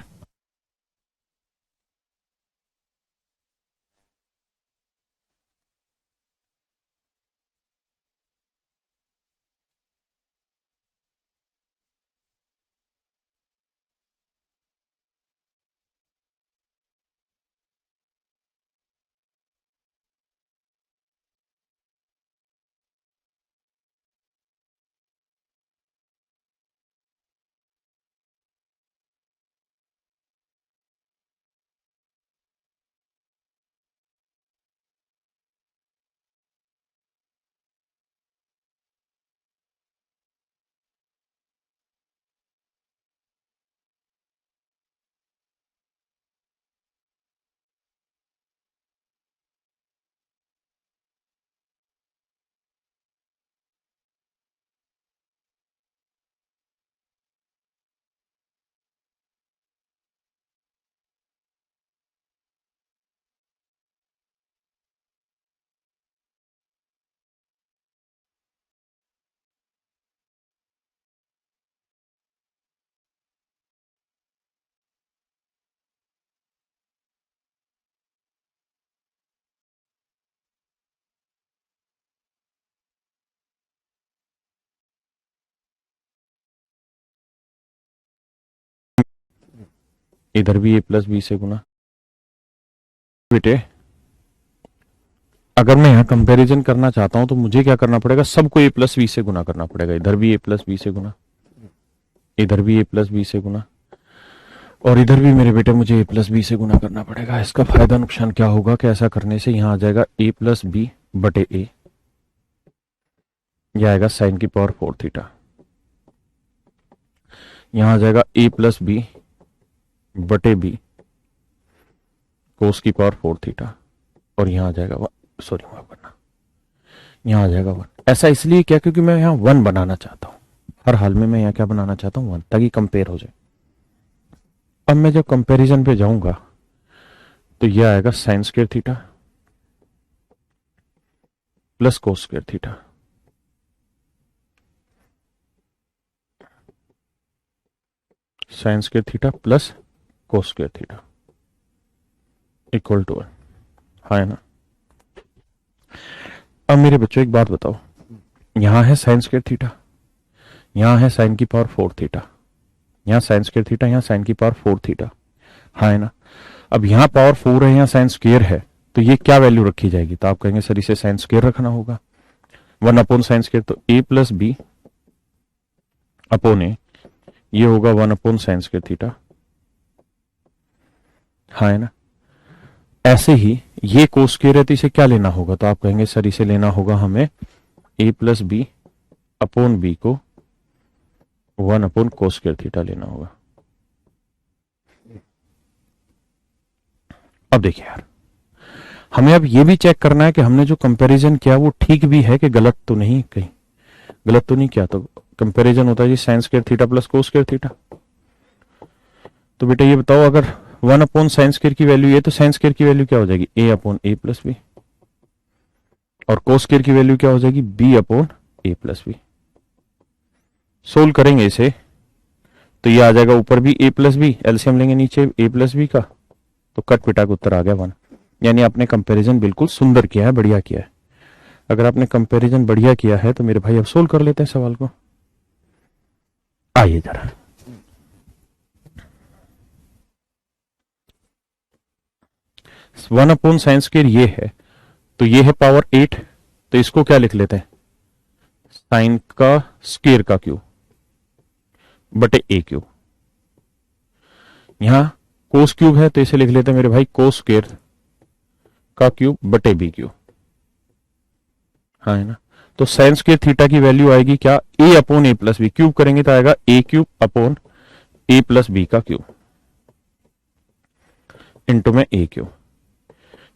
इधर भी a प्लस बी से गुना, बेटे अगर मैं यहाँ कंपैरिजन करना चाहता हूं तो मुझे क्या करना पड़ेगा, सबको a प्लस बी से गुना करना पड़ेगा, इधर भी a प्लस बी से गुना, इधर भी a प्लस बी से गुना, और इधर भी मेरे बेटे मुझे a प्लस बी से गुना करना पड़ेगा। इसका फायदा नुकसान क्या होगा कि ऐसा करने से यहाँ आ जाएगा a प्लस बी बटे a, यह आएगा साइन की पावर 4 थीटा, यहां आ जाएगा a प्लस बी बटे बी कोस की पावर 4 थीटा, और यहां आ जाएगा सॉरी माफ करना, यहाँ आ जाएगा 1। ऐसा इसलिए क्या, क्योंकि मैं यहाँ 1 बनाना चाहता हूँ, हर हाल में मैं यहाँ क्या बनाना चाहता हूँ 1, ताकि कंपेयर हो जाए। अब मैं जब कंपैरिजन पे जाऊंगा तो ये आएगा sine square theta plus cos square theta, sine square theta plus cos square theta equal to 1। हाँ है ना। अब मेरे बच्चों एक बात बताओ, यहां है साइन स्क्वायर थीटा, यहां है साइन की पावर 4 थीटा, यहां साइन स्क्वायर थीटा, यहां साइन की पावर 4 थीटा। हाँ है ना। अब यहां पावर 4 है, यहां साइन स्क्वायर है, तो ये क्या वैल्यू रखी जाएगी? तो आप कहेंगे सर इसे साइन स्क्वायर रखना होगा, 1 अपॉन साइन स्क्वायर, तो ए प्लस बी अपॉन ए, ये होगा 1 अपॉन साइन स्क्वायर थीटा। हाँ है ना। ऐसे ही ये कोस स्क्वायर है, तो इसे क्या लेना होगा? तो आप कहेंगे सर इसे लेना होगा हमें ए प्लस बी अपॉन बी को 1 अपॉन कोस स्क्वायर थीटा लेना होगा। अब देखिए यार, हमें अब ये भी चेक करना है कि हमने जो कंपैरिजन किया वो ठीक भी है कि गलत तो नहीं, कहीं गलत तो नहीं किया। तो कंपैरिजन होता है जी sine square theta plus cos square theta. तो बेटा ये बताओ, अगर 1 अपॉन साइन स्क्वायर की वैल्यू ये, तो साइन स्क्वायर की वैल्यू क्या हो जाएगी? A upon a plus b, और कोस स्क्वायर की वैल्यू क्या हो जाएगी? B upon a plus b. Solve करेंगे इसे तो ये आ जाएगा ऊपर भी ए प्लस बी, एलसीएम लेंगे नीचे ए प्लस बी का, तो कट पिटा का उत्तर आ गया 1। यानी आपने कंपैरिजन बिल्कुल सुंदर किया है, बढ़िया किया है। अगर आपने कंपैरिजन बढ़िया किया है तो मेरे भाई अब सोल्व कर लेते हैं सवाल को। आइए जरा, वन अपॉन साइन स्क्वायर ये है, तो ये है पावर 8, तो इसको क्या लिख लेते हैं? साइन का स्क्वायर का क्यूब बटे ए क्यूब। यहां कोस क्यूब है तो इसे लिख लेते हैं मेरे भाई कोस स्क्वायर का क्यूब बटे बी क्यूब। हाँ है ना। तो साइन स्क्वायर थीटा की वैल्यू आएगी क्या? ए upon a plus B, cube करेंगे तो आएगा ए cube upon a plus B का क्यूब इंटू में ए क्यूब।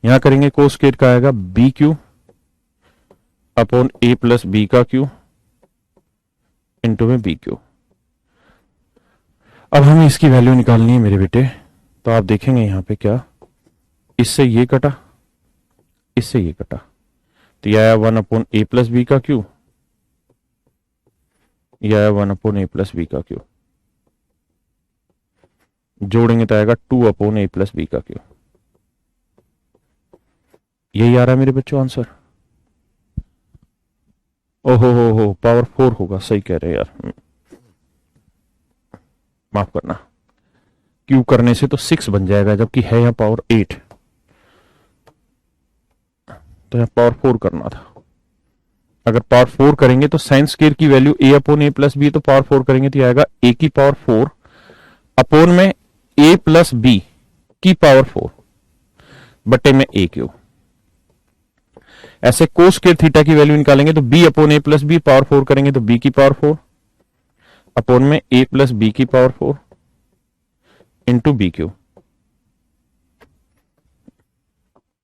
यहां करेंगे कोस स्क्वायर का आएगा B cube upon a plus B का क्यूब इंटू में बी क्यूब। अब हमें इसकी वैल्यू निकालनी है मेरे बेटे, तो आप देखेंगे यहां पे क्या, इससे ये कटा, इससे ये कटा, तो यह आया 1 अपॉन ए प्लस बी का क्यूब, यह आया 1 अपॉन ए प्लस बी का क्यूब, जोड़ेंगे तो आएगा 2 अपॉन ए प्लस बी का क्यूब। यही आ रहा है मेरे बच्चों आंसर। ओहो हो पावर 4 होगा, सही कह रहे हैं यार, माफ करना, क्यूब करने से तो 6 बन जाएगा, जबकि है यहाँ पावर 8, तो यहाँ पावर 4 करना था। अगर पावर 4 करेंगे तो साइन स्क्वायर की value A upon a plus B, तो पावर 4 करेंगे तो आएगा ए की पावर 4 अपॉन में ए प्लस बी की पावर 4 बटे में ए क्यूब। ऐसे कोस स्क्वायर थीटा की वैल्यू निकालेंगे तो B upon a plus B, power 4 करेंगे तो बी की पावर 4 अपॉन में ए प्लस बी की पावर 4 इंटू बी क्यूब।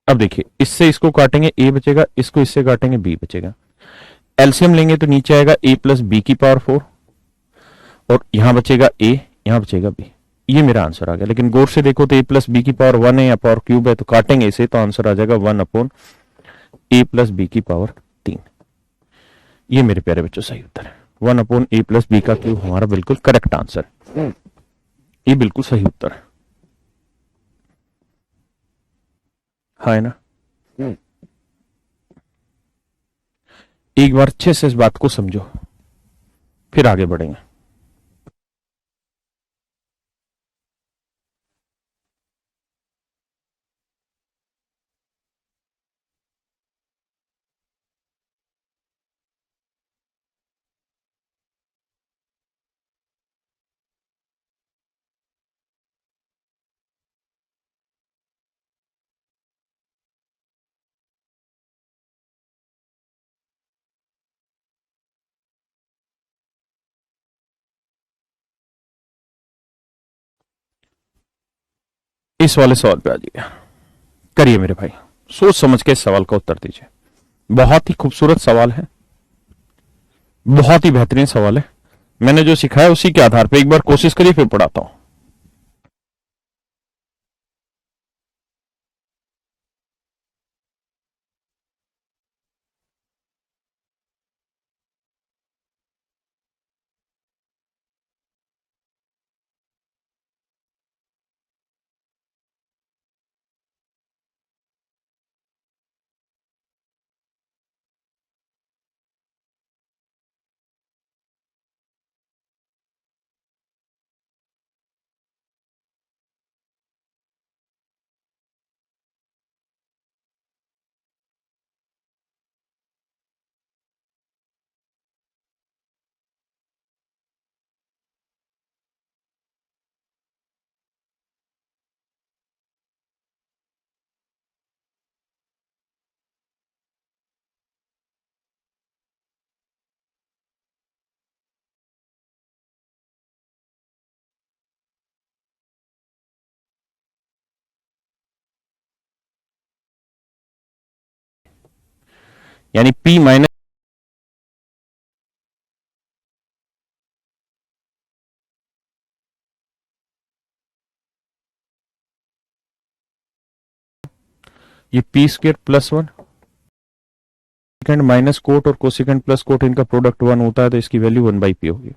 अब देखिए, इससे इसको काटेंगे ए बचेगा, इसको इससे काटेंगे बी बचेगा, एलसीएम लेंगे तो नीचे आएगा ए प्लस बी की पावर 4 और यहां बचेगा ए, यहां बचेगा बी। ये मेरा आंसर आ गया। लेकिन गौर से देखो तो ए प्लस बी की पावर 1 है या पावर क्यूब है, तो काटेंगे इसे तो आंसर आ जाएगा 1 अपॉन ए प्लस बी की पावर 3। ये मेरे प्यारे बच्चों सही उत्तर है, 1 अपॉन ए प्लस बी का क्यूब हमारा बिल्कुल करेक्ट आंसर, ये बिल्कुल सही उत्तर है। हाँ है ना। एक बार अच्छे से इस बात को समझो, फिर आगे बढ़ेंगे। इस वाले सवाल पे आ जाइए, करिए मेरे भाई। सोच समझ के इस सवाल का उत्तर दीजिए। बहुत ही खूबसूरत सवाल है, बहुत ही बेहतरीन सवाल है। मैंने जो सिखाया उसी के आधार पर एक बार कोशिश करिए, फिर पढ़ाता हूं। यानी P माइनस ये P square plus 1 second minus cot और कोसिकेंड प्लस कोट, इनका प्रोडक्ट 1 होता है, तो इसकी वैल्यू 1/p होगी।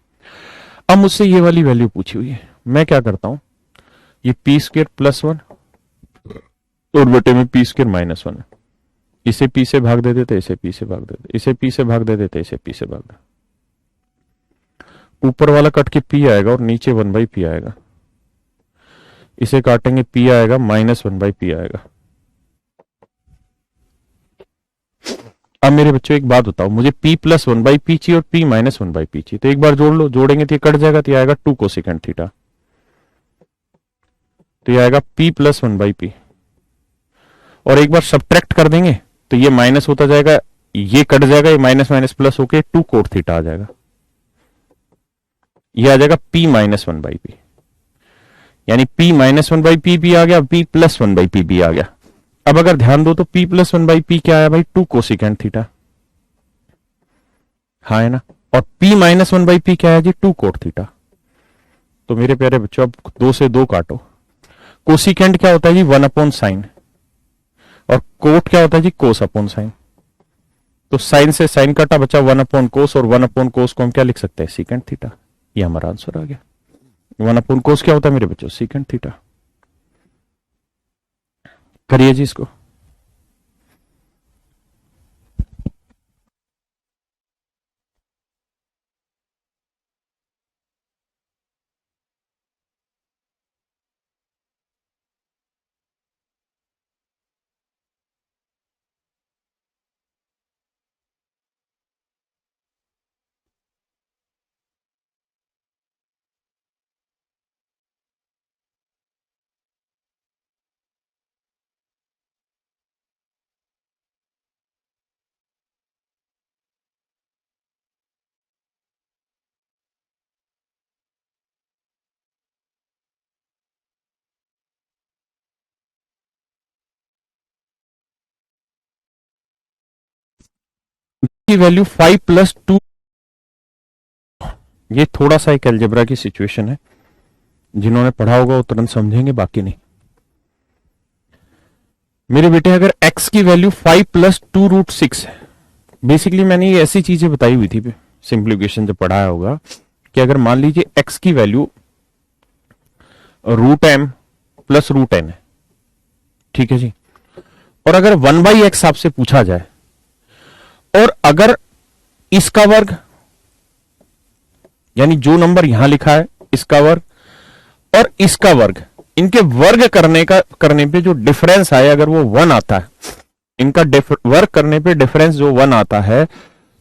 अब मुझसे ये वाली वैल्यू पूछी हुई है, मैं क्या करता हूं, ये P स्क्वायर प्लस 1 और बटे में P स्क्वायर माइनस 1 है, इसे P से भाग दे देते, इसे P से भाग देते, इसे P से भाग दे देते, इसे P से भाग दे, ऊपर वाला कट के P आएगा और नीचे 1/p आएगा, इसे काटेंगे P आएगा माइनस 1/p आएगा। अब मेरे बच्चों एक बात बताओ, मुझे P प्लस 1/p चाहिए और P माइनस 1/p चाहिए, तो एक बार जोड़ लो, जोड़ेंगे तो ये कट जाएगा, तो ये आएगा 2 कोसेकेंड थीटा, तो ये आएगा P प्लस 1/p, और एक बार सब्ट्रैक्ट कर देंगे तो ये माइनस होता जाएगा, ये कट जाएगा, ये माइनस माइनस प्लस होके 2 कोट थीटा आ जाएगा, ये आ जाएगा P माइनस 1/p, यानी P माइनस 1/p भी आ गया, P प्लस 1/p भी आ गया। अब अगर ध्यान दो तो P प्लस 1/p क्या आया भाई, 2 कोसिकेंड थीटा, हाँ है ना, और P माइनस 1/p क्या है जी, 2 कोट थीटा। तो मेरे प्यारे बच्चों अब 2 से 2 काटो, कोसिकेंड क्या होता है जी, 1 अपॉन साइन, और कोट क्या होता है जी, कोस अपॉन साइन, तो साइन से साइन कटा, बचा 1 अपॉन कोस, और 1 अपॉन कोस को हम क्या लिख सकते हैं, सीकेंड थीटा, ये हमारा आंसर आ गया। 1 अपॉन कोस क्या होता है मेरे बच्चों, सीकेंड थीटा। करिए जी इसको, की वैल्यू 5 प्लस 2, ये थोड़ा सा एक अलजेब्रा की सिचुएशन है, जिन्होंने पढ़ा होगा वो तुरंत समझेंगे, बाकी नहीं। मेरे बेटे अगर x की वैल्यू 5 प्लस 2 रूट 6 है, बेसिकली मैंने ये ऐसी चीजें बताई हुई थी सिंप्लीफिकेशन जब पढ़ाया होगा, कि अगर मान लीजिए x की value root m plus root n है, ठीक है जी, और अगर 1/x आपसे पूछा जाए, और अगर इसका वर्ग, यानी जो नंबर यहां लिखा है इसका वर्ग और इसका वर्ग, इनके वर्ग करने पे जो डिफरेंस आए, अगर वो 1 आता है, इनका वर्ग करने पे डिफरेंस जो 1 आता है,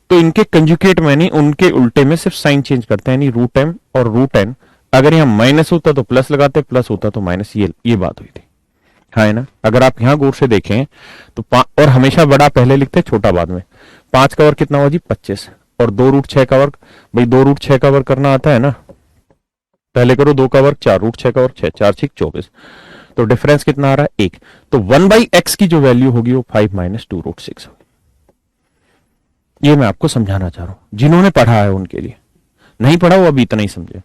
तो इनके कंजुगेट में नहीं, उनके उल्टे में सिर्फ साइन चेंज करते हैं, यानी रूट m और रूट n, अगर यहां माइनस होता तो प्लस लगाते, प्लस होता तो माइनस, ये बात हुई थी, हाँ है ना। अगर आप यहां गौर से देखें तो और हमेशा बड़ा पहले लिखते, छोटा बाद में, 5 का वर्ग कितना हुआ जी 25, और 2 रूट 6 का वर्ग, भाई 2 रूट 6 का वर्ग करना आता है ना, पहले करो, 2 का वर्ग 4, रूट 6 का वर्ग 6, 4 6 24, तो डिफरेंस कितना आ रहा है 1। तो 1/x की जो वैल्यू होगी वो 5 माइनस 2√6 होगी। ये मैं आपको समझाना चाह रहा हूं, जिन्होंने पढ़ा है उनके लिए, नहीं पढ़ा वो अभी इतना ही समझे।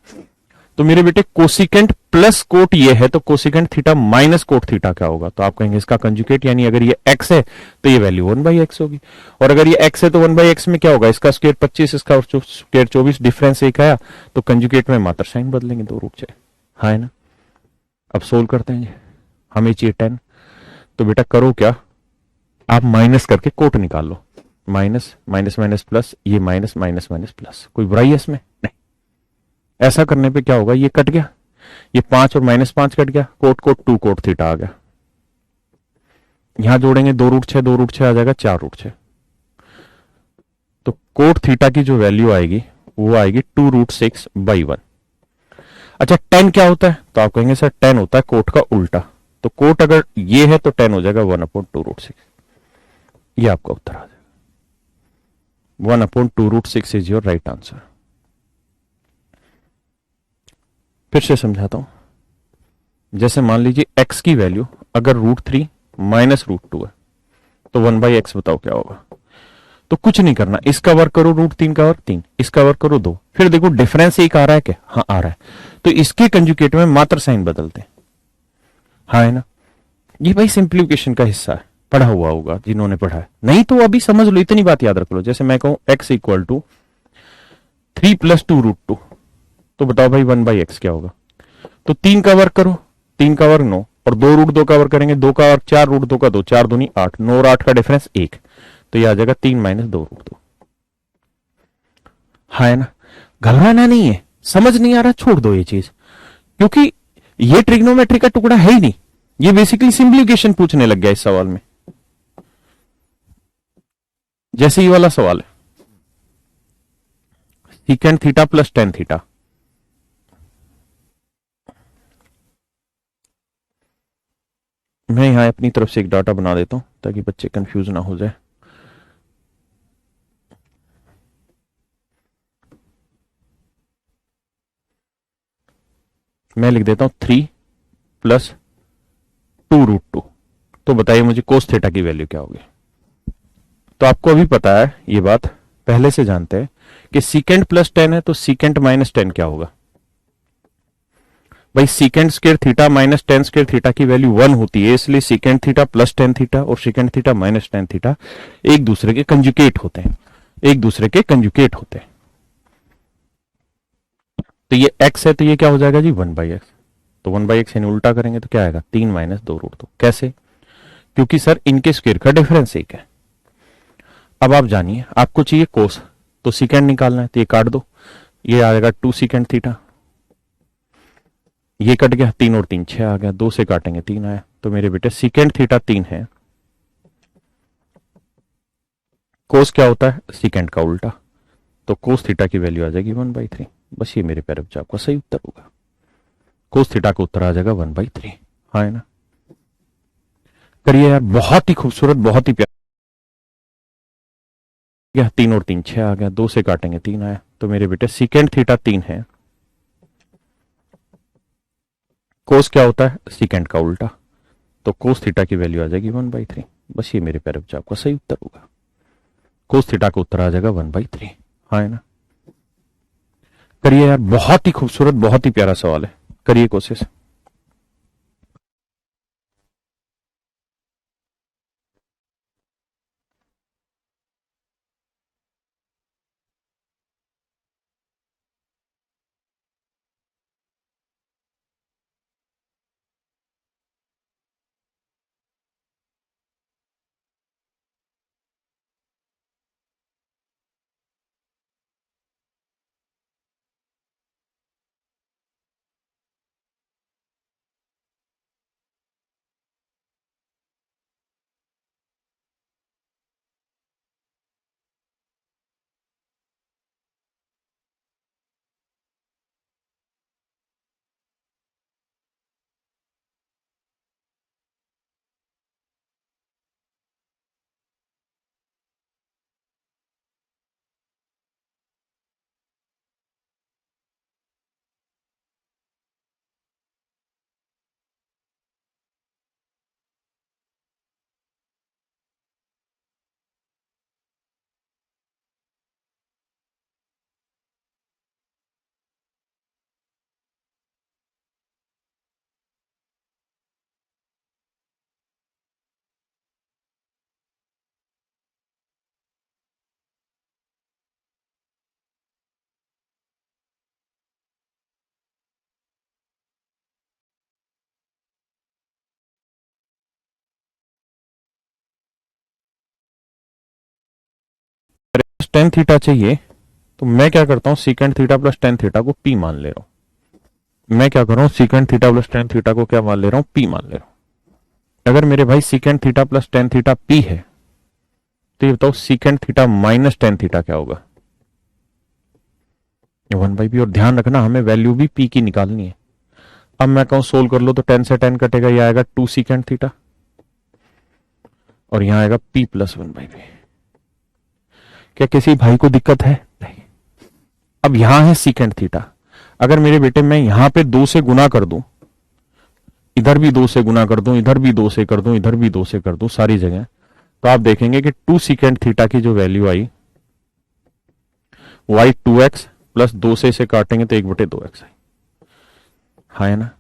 तो मेरे बेटे कोसिकेंट प्लस कोट ये है, तो cosecant theta minus cot theta क्या होगा? तो आप कहेंगे इसका कंजुगेट, यानी अगर ये x है तो ये वैल्यू 1/x होगी, और अगर ये x है तो 1/x में क्या होगा? इसका स्क्वायर 25, इसका स्क्वायर 24, डिफरेंस एक आया, तो कंजुगेट में मात्र साइन बदलेंगे 2√6। हाँ है ना? अब सोल्व करते हैं जी, हमें चाहिए 10। तो बेटा करो क्या, आप माइनस करके कोट निकाल लो, माइनस माइनस माइनस प्लस, ये माइनस माइनस माइनस प्लस, कोई बुराई है इसमें? नहीं। ऐसा करने पे क्या होगा, ये कट गया, ये 5 और -5 कट गया, कोट कोट 2 कोट थीटा आ गया। यहां जोड़ेंगे 2√6, 2√6 आ जाएगा 4√6। तो कोट थीटा की जो वैल्यू आएगी वो आएगी 2√6/1। अच्छा 10 क्या होता है? तो आप कहेंगे सर 10 होता है कोट का उल्टा। तो कोट अगर ये है तो 10 हो जाएगा 1/2√6। ये आपका उत्तर आ जाएगा, 1/2√6 इज योर राइट आंसर। फिर से समझाता हूं, जैसे मान लीजिए x की वैल्यू अगर √3 माइनस √2 है, तो 1/x बताओ क्या होगा? तो कुछ नहीं करना, इसका वर्क करो, √3 का वर्क 3, इसका वर्क करो 2, फिर देखो डिफरेंस एक आ रहा है क्या? हाँ आ रहा है, तो इसके कंजुगेट में मात्र साइन बदलते हैं। हाँ है ना? ये भाई सिंप्लीफिकेशन का हिस्सा है, पढ़ा हुआ होगा जिन्होंने पढ़ा है, नहीं तो अभी समझ लो, इतनी बात याद रख लो। जैसे मैं कहूं x इक्वल टू 3 + 2√2, तो बताओ भाई 1/x क्या होगा? तो 3 का वर्क करो, 3 का वर्क 9, और 2√2 का वर्क करेंगे, 2 का वर्क 4, √2 का 2, 4 दूनी 8, 9 और 8 का डिफरेंस 1, तो ये आ जाएगा 3 माइनस 2√2। हाँ है ना? घबराना नहीं है, समझ नहीं आ रहा छोड़ दो ये चीज, क्योंकि ये ट्रिग्नोमेट्री का टुकड़ा है ही नहीं, ये बेसिकली सिंप्लीफिकेशन पूछने लग गया इस सवाल में। जैसे ये वाला सवाल है, secant theta plus tan theta, मैं यहां अपनी तरफ से एक डाटा बना देता हूं ताकि बच्चे कंफ्यूज ना हो जाए। मैं लिख देता हूं 3 + 2√2। तो बताइए मुझे कोस थीटा की वैल्यू क्या होगी? तो आपको अभी पता है ये बात, पहले से जानते हैं कि सीकेंट प्लस 10 है, तो सीकेंट माइनस 10 क्या होगा? भाई secant square theta minus 10 square theta की वैल्यू 1 होती है, इसलिए सीकेंट थीटा प्लस 10 थीटा और सीकेंट थीटा माइनस 10 थीटा एक दूसरे के कंजुकेट होते हैं, एक दूसरे के कंजुकेट होते हैं। तो ये x है, तो ये क्या हो जाएगा जी 1/x। तो 1/x यानी उल्टा करेंगे तो क्या आएगा? 3 माइनस 2√2। कैसे? क्योंकि सर इनके स्क्वायर का डिफरेंस एक है। अब आप जानिए, आपको चाहिए कोस, तो सीकेंट निकालना है, तो ये काट दो, ये आएगा 2 सीकेंट थीटा, ये कट गया, 3 और 3 6 आ गया, 2 से काटेंगे 3 आया, तो मेरे बेटे सीकेंट थीटा 3 है, कोस क्या होता है? सीकेंट का उल्टा, तो कोस थीटा की वैल्यू आ जाएगी 1/3। बस ये मेरे प्यारे बच्चों आपका सही उत्तर होगा, कोस थीटा का उत्तर आ जाएगा 1/3। हाँ है ना? करिए यार, बहुत ही खूबसूरत, बहुत ही प्यारा। 3 और 3 6 आ गया, 2 से काटेंगे 3 आया, तो मेरे बेटे सीकेंट थीटा 3 है, कोस क्या होता है? सीकेंट का उल्टा, तो कोस थीटा की वैल्यू आ जाएगी 1/3। बस ये मेरे प्यारे बच्चों आपका सही उत्तर होगा, कोस थीटा का उत्तर आ जाएगा 1/3। हाँ है ना? करिए यार, बहुत ही खूबसूरत, बहुत ही प्यारा सवाल है, करिए कोशिश। टेन थीटा चाहिए, तो मैं क्या करता हूं, secant theta plus tan theta को पी मान ले रहा हूं। मैं क्या कर रहा हूं, secant theta plus tan theta को क्या मान ले रहा हूं, पी मान ले रहा हूं। अगर मेरे भाई secant theta plus tan theta P है, तो ये बताओ secant theta minus tan theta क्या होगा, वन बाई पी। और ध्यान रखना हमें वैल्यू भी पी की निकालनी है। अब मैं कहूं सोल्व कर लो, तो 10 से 10 कटेगा, ये आएगा 2 सीकेंट थीटा, और यहां आएगा p plus one by P. क्या किसी भाई को दिक्कत है? नहीं। अब यहां है सीकेंट थीटा, अगर मेरे बेटे मैं यहां पे 2 से गुना कर दूं, इधर भी 2 से गुना कर दूं, इधर भी 2 से कर दूं, इधर भी 2 से कर दूं, सारी जगह, तो आप देखेंगे कि 2 सीकेंट थीटा की जो वैल्यू आई y 2x प्लस 2 से इसे काटेंगे तो 1/2x आई। हाँ है ना,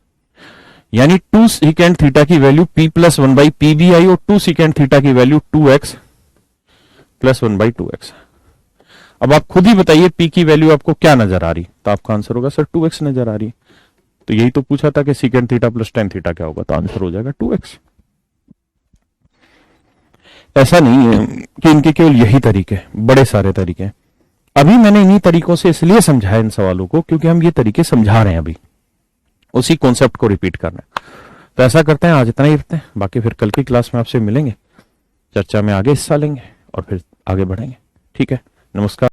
यानी 2 सीकेंट थीटा की value p plus one by P भी आई, और 2 सीकेंट थीटा की value 2x plus one by 2x। अब आप खुद ही बताइए p की वैल्यू आपको क्या नजर आ रही, तो आपका आंसर होगा सर 2x नजर आ रही। तो यही तो पूछा था कि secant theta plus tan theta क्या होगा, तो आंसर हो जाएगा 2x। ऐसा नहीं है कि इनके केवल यही तरीके, बड़े सारे तरीके हैं। अभी मैंने इन्हीं तरीकों से इसलिए समझाया इन सवालों को, क्योंकि हम ये तरीके समझा रहे हैं, अभी उसी कॉन्सेप्ट को रिपीट करना है। तो ऐसा करते हैं, आज इतना ही रखते हैं, बाकी फिर कल की क्लास में आपसे मिलेंगे, चर्चा में आगे हिस्सा लेंगे और फिर आगे बढ़ेंगे। ठीक है, नमस्कार।